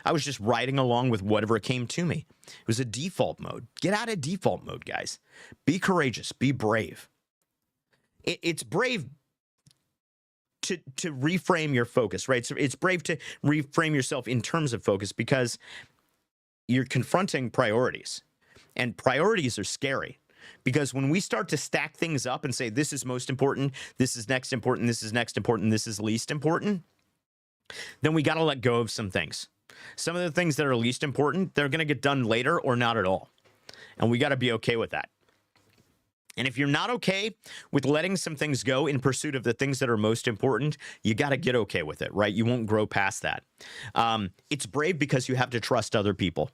I was just riding along with whatever came to me. It was a default mode. Get out of default mode, guys. Be courageous. Be brave. It's brave to reframe your focus, right? So it's brave to reframe yourself in terms of focus because you're confronting priorities. And priorities are scary. Because when we start to stack things up and say, this is most important, this is next important, this is next important, this is least important, then we got to let go of some things. Some of the things that are least important, they're going to get done later or not at all. And we got to be okay with that. And if you're not okay with letting some things go in pursuit of the things that are most important, you got to get okay with it, right? You won't grow past that. It's brave because you have to trust other people.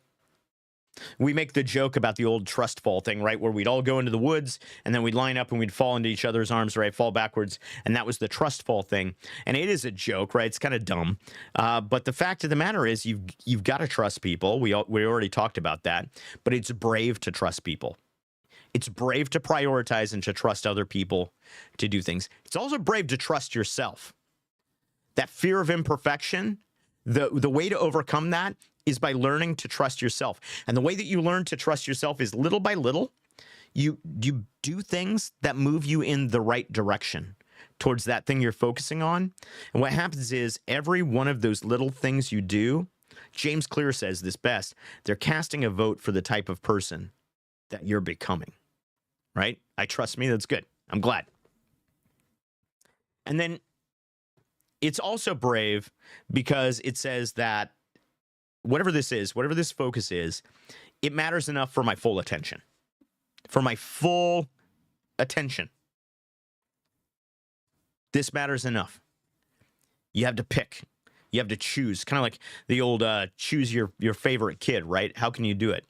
We make the joke about the old trust fall thing, right? Where we'd all go into the woods and then we'd line up and we'd fall into each other's arms, right? Fall backwards. And that was the trust fall thing. And it is a joke, right? It's kind of dumb. But the fact of the matter is you've got to trust people. We already talked about that. But it's brave to trust people. It's brave to prioritize and to trust other people to do things. It's also brave to trust yourself. That fear of imperfection, the way to overcome that is by learning to trust yourself. And the way that you learn to trust yourself is little by little, you do things that move you in the right direction towards that thing you're focusing on. And what happens is every one of those little things you do, James Clear says this best, they're casting a vote for the type of person that you're becoming, right? I trust me, that's good. I'm glad. And then it's also brave because it says that whatever this is, whatever this focus is, it matters enough for my full attention. For my full attention. This matters enough. You have to pick. You have to choose. Kind of like the old choose your favorite kid, right? How can you do it?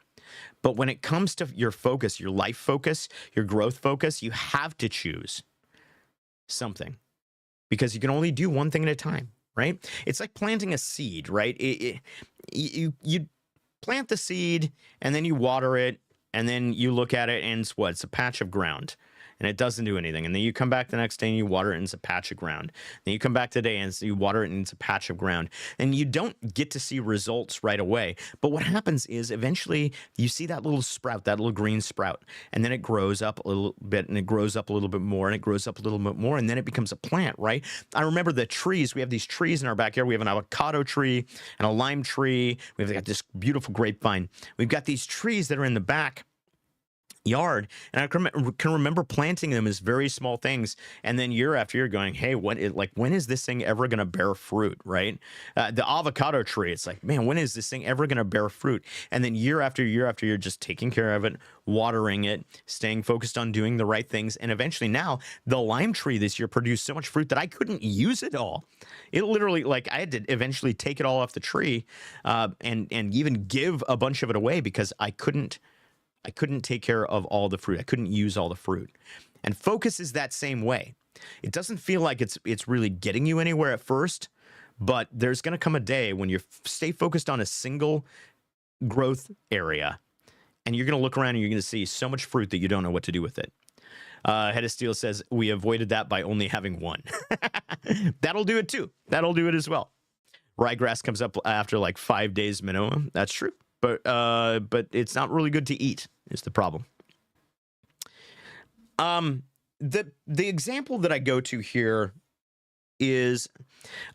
But when it comes to your focus, your life focus, your growth focus, you have to choose something. Because you can only do one thing at a time. Right? It's like planting a seed, right? You plant the seed and then you water it and then you look at it and it's a patch of ground and it doesn't do anything. And then you come back the next day and you water it and it's a patch of ground. Then you come back today and you water it and it's a patch of ground. And you don't get to see results right away. But what happens is eventually you see that little sprout, that little green sprout, and then it grows up a little bit and it grows up a little bit more and it grows up a little bit more and then it becomes a plant, right? I remember the trees. We have these trees in our backyard. We have an avocado tree and a lime tree. We've got this beautiful grapevine. We've got these trees that are in the back. yard, and can remember planting them as very small things, and then year after year going, hey, when is this thing ever going to bear fruit, right? The avocado tree, it's like, man, when is this thing ever going to bear fruit? And then year after year after year, just taking care of it, watering it, staying focused on doing the right things, and eventually now the lime tree this year produced so much fruit that I couldn't use it all. It literally, like, I had to eventually take it all off the tree, and even give a bunch of it away because I couldn't take care of all the fruit. I couldn't use all the fruit. And focus is that same way. It doesn't feel like it's really getting you anywhere at first, but there's going to come a day when you stay focused on a single growth area, and you're going to look around and you're going to see so much fruit that you don't know what to do with it. Head of Steel says, we avoided that by only having one. That'll do it too. That'll do it as well. Ryegrass comes up after like 5 days minimum. That's true. But it's not really good to eat is the problem. The example that I go to here is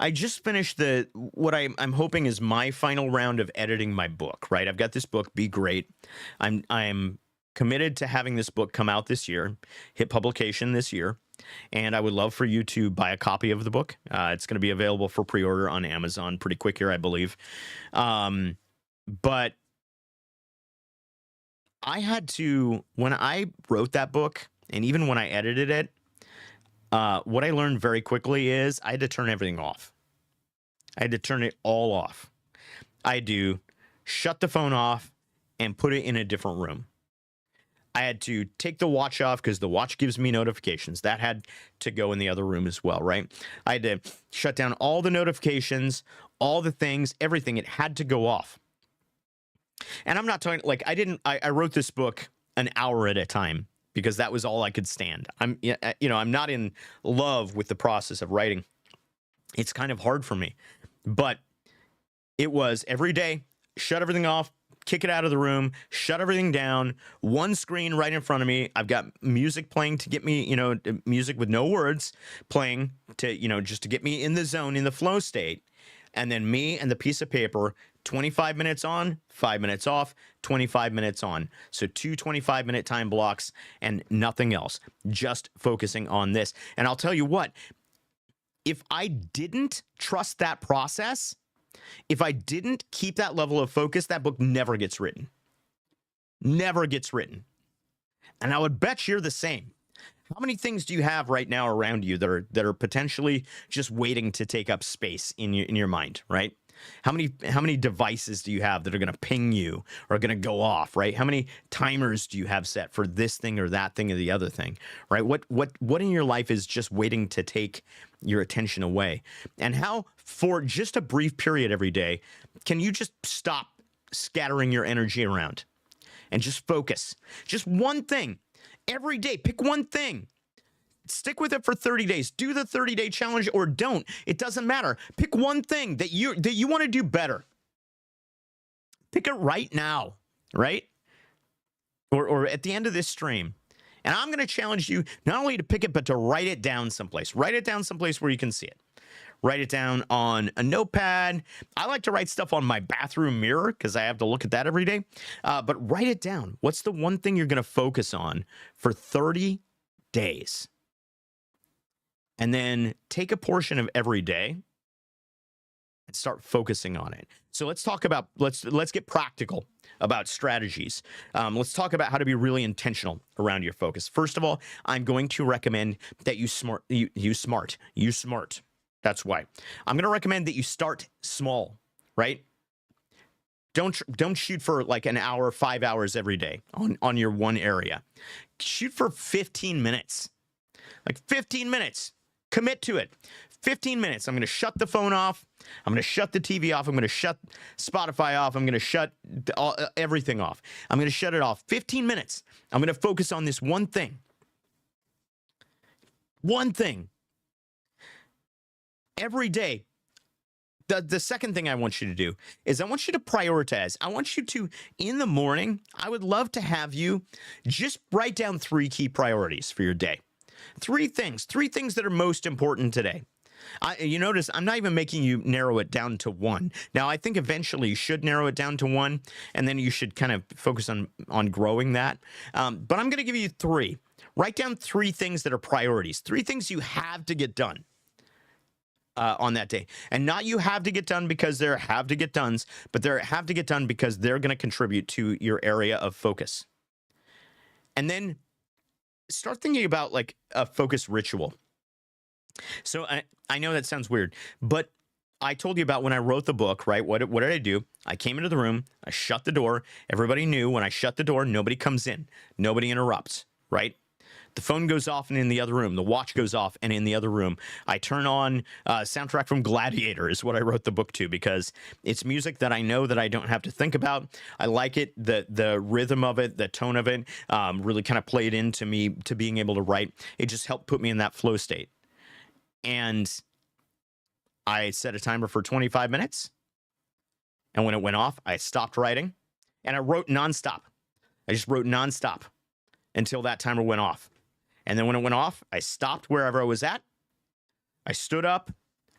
I just finished what I'm hoping is my final round of editing my book, right? I've got this book, Be Great. I'm committed to having this book come out this year, hit publication this year, and I would love for you to buy a copy of the book. It's going to be available for pre-order on Amazon pretty quick here, I believe. But I had to, when I wrote that book, and even when I edited it, what I learned very quickly is I had to turn everything off. I had to turn it all off. I had to shut the phone off and put it in a different room. I had to take the watch off because the watch gives me notifications. That had to go in the other room as well, right? I had to shut down all the notifications, all the things, everything. It had to go off. And I'm not talking like I wrote this book an hour at a time because that was all I could stand. I'm not in love with the process of writing. It's kind of hard for me, but it was every day, shut everything off, kick it out of the room, shut everything down, one screen right in front of me. I've got music playing to get me, music with no words playing to, just to get me in the zone, in the flow state. And then me and the piece of paper, 25 minutes on, 5 minutes off, 25 minutes on. So 2 25-minute time blocks and nothing else, just focusing on this. And I'll tell you what, if I didn't trust that process, if I didn't keep that level of focus, that book never gets written. Never gets written. And I would bet you're the same. How many things do you have right now around you that are potentially just waiting to take up space in your mind, right? How many devices do you have that are going to ping you or going to go off, right? How many timers do you have set for this thing or that thing or the other thing, right? What in your life is just waiting to take your attention away? And how, for just a brief period every day, can you just stop scattering your energy around and just focus? Just one thing. Every day, pick one thing. Stick with it for 30 days. Do the 30-day challenge or don't. It doesn't matter. Pick one thing that you want to do better. Pick it right now, right? Or at the end of this stream. And I'm going to challenge you not only to pick it, but to write it down someplace. Write it down someplace where you can see it. Write it down on a notepad. I like to write stuff on my bathroom mirror because I have to look at that every day. But write it down. What's the one thing you're going to focus on for 30 days? And then take a portion of every day and start focusing on it. So let's talk about, let's get practical about strategies. Let's talk about how to be really intentional around your focus. First of all, I'm going to recommend that you smart. That's why. I'm going to recommend that you start small, right? Don't shoot for like an hour, 5 hours every day on your one area. Shoot for 15 minutes. Like 15 minutes. Commit to it. 15 minutes. I'm going to shut the phone off. I'm going to shut the TV off. I'm going to shut Spotify off. I'm going to shut everything off. I'm going to shut it off. 15 minutes. I'm going to focus on this one thing. One thing. Every day. The second thing I want you to do is I want you to prioritize. I want you to, in the morning, I would love to have you just write down 3 key priorities for your day. 3 things that are most important today. You notice I'm not even making you narrow it down to one. Now, I think eventually you should narrow it down to one, and then you should kind of focus on growing that. But I'm going to give you three. Write down three things that are priorities. Three things you have to get done on that day, and not you have to get done because they're have to get done's, but they're have to get done because they're going to contribute to your area of focus. And then start thinking about like a focus ritual. So I know that sounds weird, but I told you about when I wrote the book, right? What did I do? I came into the room, I shut the door. Everybody knew when I shut the door, nobody comes in, nobody interrupts, right? The phone goes off and in the other room. The watch goes off and in the other room. I turn on soundtrack from Gladiator is what I wrote the book to because it's music that I know that I don't have to think about. I like it. The rhythm of it, the tone of it really kind of played into me to being able to write. It just helped put me in that flow state. And I set a timer for 25 minutes. And when it went off, I stopped writing and I wrote nonstop. I just wrote nonstop until that timer went off. And then when it went off, I stopped wherever I was at. I stood up,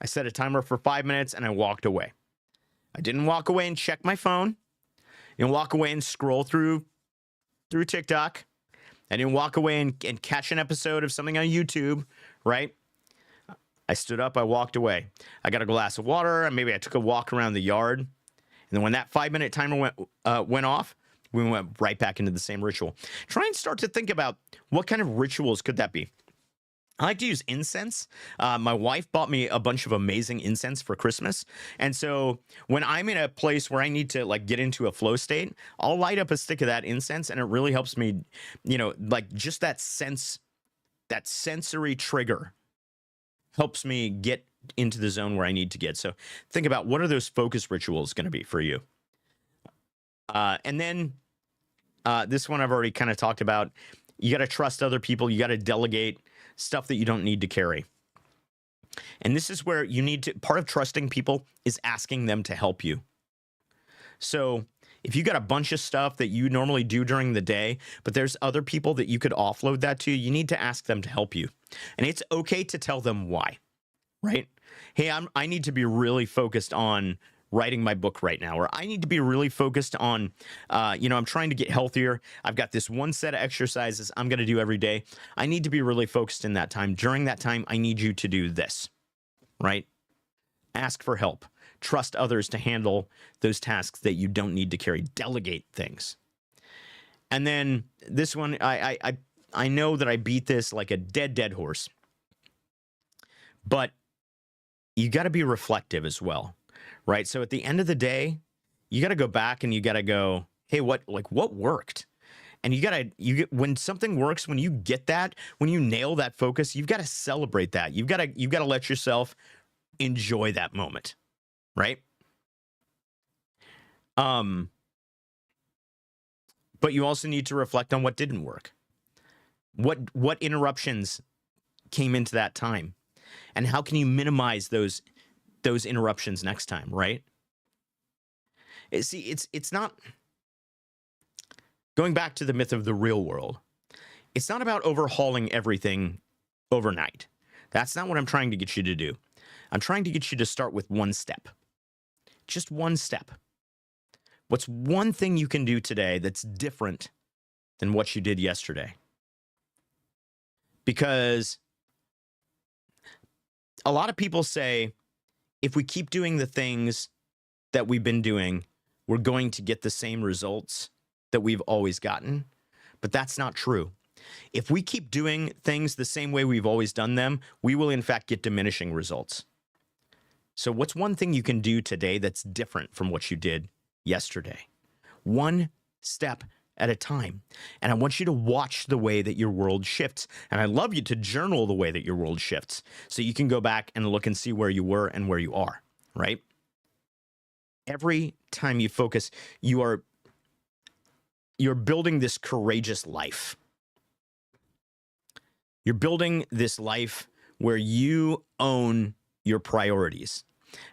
I set a timer for 5 minutes, and I walked away. I didn't walk away and check my phone. I didn't walk away and scroll through TikTok. I didn't walk away and catch an episode of something on YouTube, right? I stood up, I walked away. I got a glass of water, and maybe I took a walk around the yard. And then when that 5-minute timer went off, we went right back into the same ritual. Try and start to think about what kind of rituals could that be. I like to use incense. My wife bought me a bunch of amazing incense for Christmas. And so when I'm in a place where I need to like get into a flow state, I'll light up a stick of that incense and it really helps me, like just that sensory trigger helps me get into the zone where I need to get. So think about what are those focus rituals going to be for you? And then this one I've already kind of talked about. You got to trust other people. You got to delegate stuff that you don't need to carry. And this is where you need to, part of trusting people is asking them to help you. So if you got a bunch of stuff that you normally do during the day, but there's other people that you could offload that to, you need to ask them to help you. And it's okay to tell them why, right? Hey, I need to be really focused on writing my book right now, or I need to be really focused on, I'm trying to get healthier. I've got this one set of exercises I'm going to do every day. I need to be really focused in that time. During that time, I need you to do this, right? Ask for help. Trust others to handle those tasks that you don't need to carry. Delegate things. And then this one, I know that I beat this like a dead horse, but you got to be reflective as well. Right. So at the end of the day, you got to go back and you got to go, hey, what worked? And when something works, when you get that, when you nail that focus, you've got to celebrate that. You've got to let yourself enjoy that moment. Right. But you also need to reflect on what didn't work. What interruptions came into that time, and how can you minimize those interruptions next time, right? See, it's not going back to the myth of the real world. It's not about overhauling everything overnight. That's not what I'm trying to get you to do. I'm trying to get you to start with one step. Just one step. What's one thing you can do today that's different than what you did yesterday? Because a lot of people say, if we keep doing the things that we've been doing, we're going to get the same results that we've always gotten. But that's not true. If we keep doing things the same way we've always done them, we will in fact get diminishing results. So what's one thing you can do today that's different from what you did yesterday? One step at a time. And I want you to watch the way that your world shifts. And I love you to journal the way that your world shifts so you can go back and look and see where you were and where you are, right? Every time you focus, you're building this courageous life. You're building this life where you own your priorities.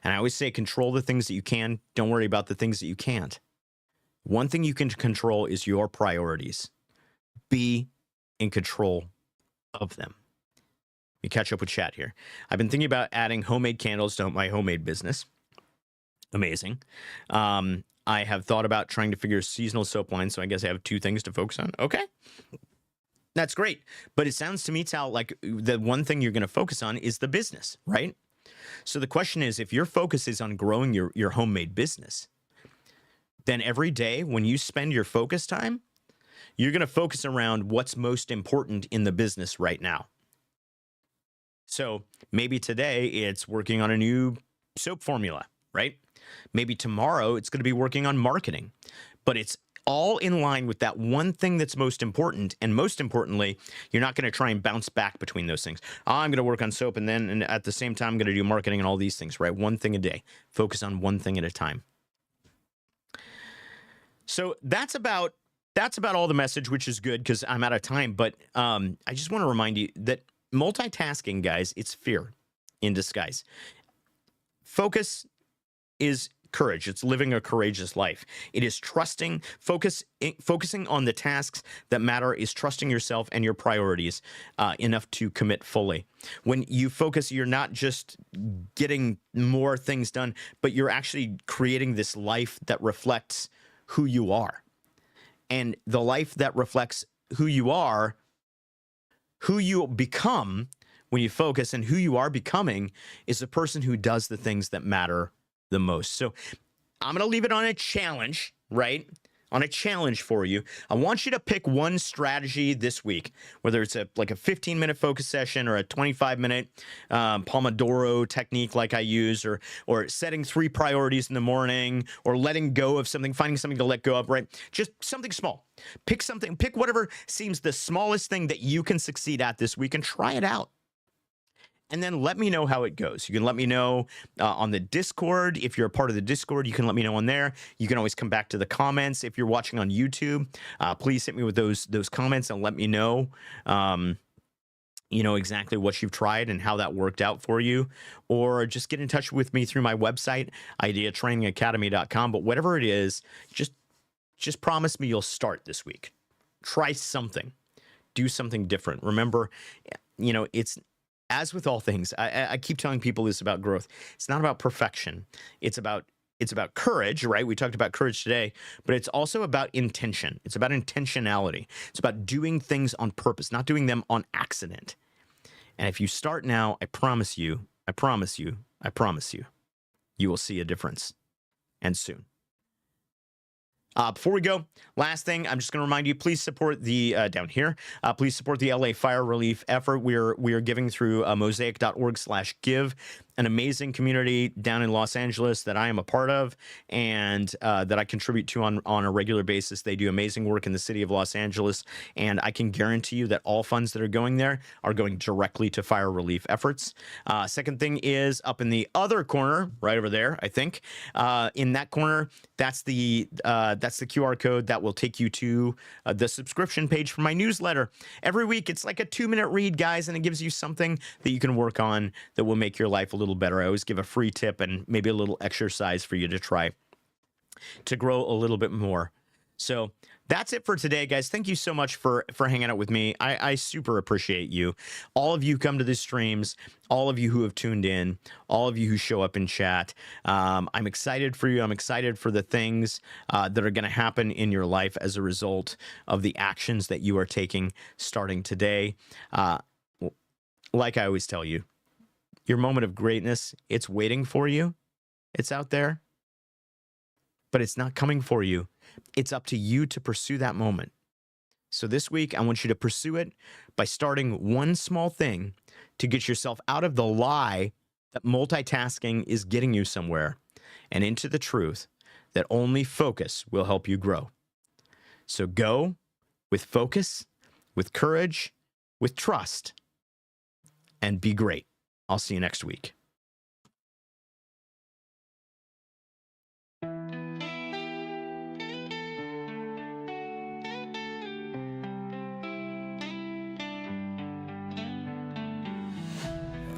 And I always say, control the things that you can. Don't worry about the things that you can't. One thing you can control is your priorities. Be in control of them. Let me catch up with chat here. I've been thinking about adding homemade candles to my homemade business. Amazing. I have thought about trying to figure seasonal soap line, so I guess I have 2 things to focus on. Okay. That's great. But it sounds to me, Tal, like the one thing you're going to focus on is the business, right? So the question is, if your focus is on growing your homemade business, then every day when you spend your focus time, you're going to focus around what's most important in the business right now. So maybe today it's working on a new soap formula, right? Maybe tomorrow it's going to be working on marketing, but it's all in line with that one thing that's most important. And most importantly, you're not going to try and bounce back between those things. I'm going to work on soap and at the same time, I'm going to do marketing and all these things, right? One thing a day. Focus on one thing at a time. So that's about all the message, which is good because I'm out of time. But I just want to remind you that multitasking, guys, it's fear in disguise. Focus is courage. It's living a courageous life. It is focusing on the tasks that matter, is trusting yourself and your priorities enough to commit fully. When you focus, you're not just getting more things done, but you're actually creating this life that reflects who you are. And the life that reflects who you are, who you become when you focus, and who you are becoming is the person who does the things that matter the most. So I'm going to leave it on a challenge, right? On a challenge for you. I want you to pick one strategy this week, whether it's like a 15-minute focus session or a 25-minute Pomodoro technique like I use, or setting 3 priorities in the morning, or letting go of something, finding something to let go of, right? Just something small. Pick something, pick whatever seems the smallest thing that you can succeed at this week and try it out. And then let me know how it goes. You can let me know on the Discord. If you're a part of the Discord, you can let me know on there. You can always come back to the comments. If you're watching on YouTube, please hit me with those comments and let me know, exactly what you've tried and how that worked out for you. Or just get in touch with me through my website, ideatrainingacademy.com. But whatever it is, just promise me you'll start this week. Try something. Do something different. Remember, it's... As with all things, I keep telling people this about growth. It's not about perfection. It's about courage, right? We talked about courage today, but it's also about intention. It's about intentionality. It's about doing things on purpose, not doing them on accident. And if you start now, I promise you, you will see a difference, and soon. Before we go, last thing, I'm just going to remind you, please support the, down here, please support the LA fire relief effort. We are giving through mosaic.org/give, an amazing community down in Los Angeles that I am a part of and that I contribute to on a regular basis. They do amazing work in the city of Los Angeles, and I can guarantee you that all funds that are going there are going directly to fire relief efforts. Second thing is up in the other corner, right over there, I think, in that corner, that's the QR code that will take you to the subscription page for my newsletter. Every week, it's like a 2-minute read, guys, and it gives you something that you can work on that will make your life a little better. I always give a free tip and maybe a little exercise for you to try to grow a little bit more. So that's it for today, guys. Thank you so much for hanging out with me. I super appreciate you. All of you come to the streams, all of you who have tuned in, all of you who show up in chat. I'm excited for you. I'm excited for the things that are going to happen in your life as a result of the actions that you are taking starting today. Like I always tell you, your moment of greatness, it's waiting for you. It's out there, but it's not coming for you. It's up to you to pursue that moment. So this week, I want you to pursue it by starting one small thing to get yourself out of the lie that multitasking is getting you somewhere and into the truth that only focus will help you grow. So go with focus, with courage, with trust, and be great. I'll see you next week.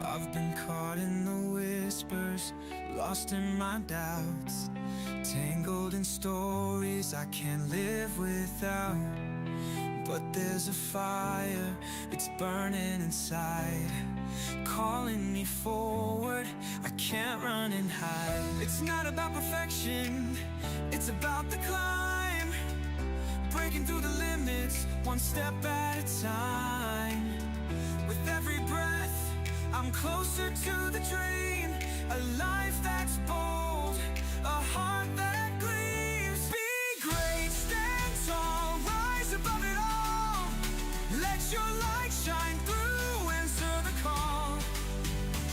I've been caught in the whispers, lost in my doubts, tangled in stories I can't live without. But there's a fire, it's burning inside. calling me forward. I can't run and hide. It's not about perfection, it's about the climb. Breaking through the limits, one step at a time. With every breath, I'm closer to the dream. A life that's bold, a heart that gleams. Be great, stand tall, rise above it all. Let your light shine through, answer the call.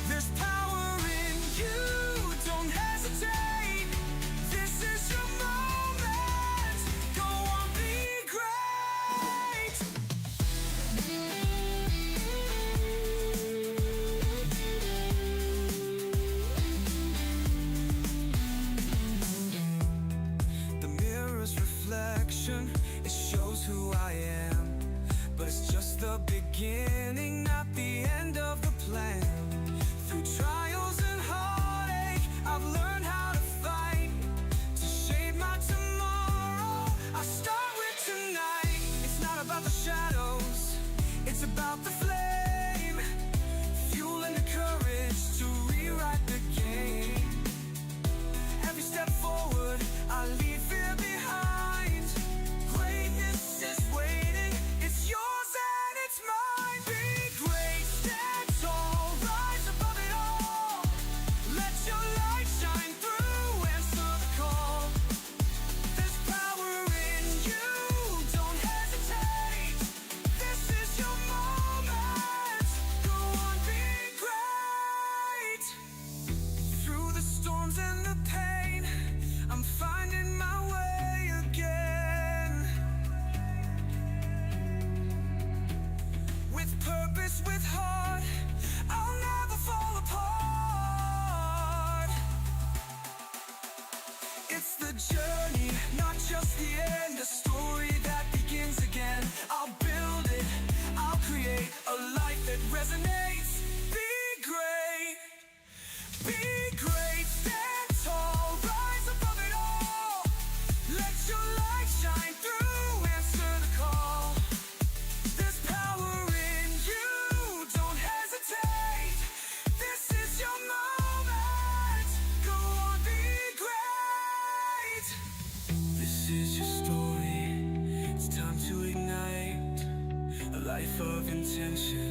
There's power in you, don't hesitate. This is your moment, go on, be great. The mirror's reflection, it shows who I am. But it's just the beginning, not the end of the plan. Through trials and heartache, I've learned how to fight. To shape my tomorrow, I start with tonight. It's not about the shadows, it's about the flame. Fueling the courage to rewrite the game. Every step forward, I leave fear behind. Greatness is waiting, it's yours and it's mine. Be great, stand tall, rise above it all. Let your light shine through, answer the call. There's power in you, don't hesitate. This is your moment, go on, be great. Through the storms and the pain, I'm finding my way again. With purpose, with heart, I'll never fall apart. It's the journey, not just the end. A story that begins again. I'll build it, I'll create a life that resonates. Be great. Be great, stand tall, rise above it all. Let your light shine through, answer the call. There's power in you, don't hesitate. This is your moment, go on, be great. This is your story, it's time to ignite a life of intention.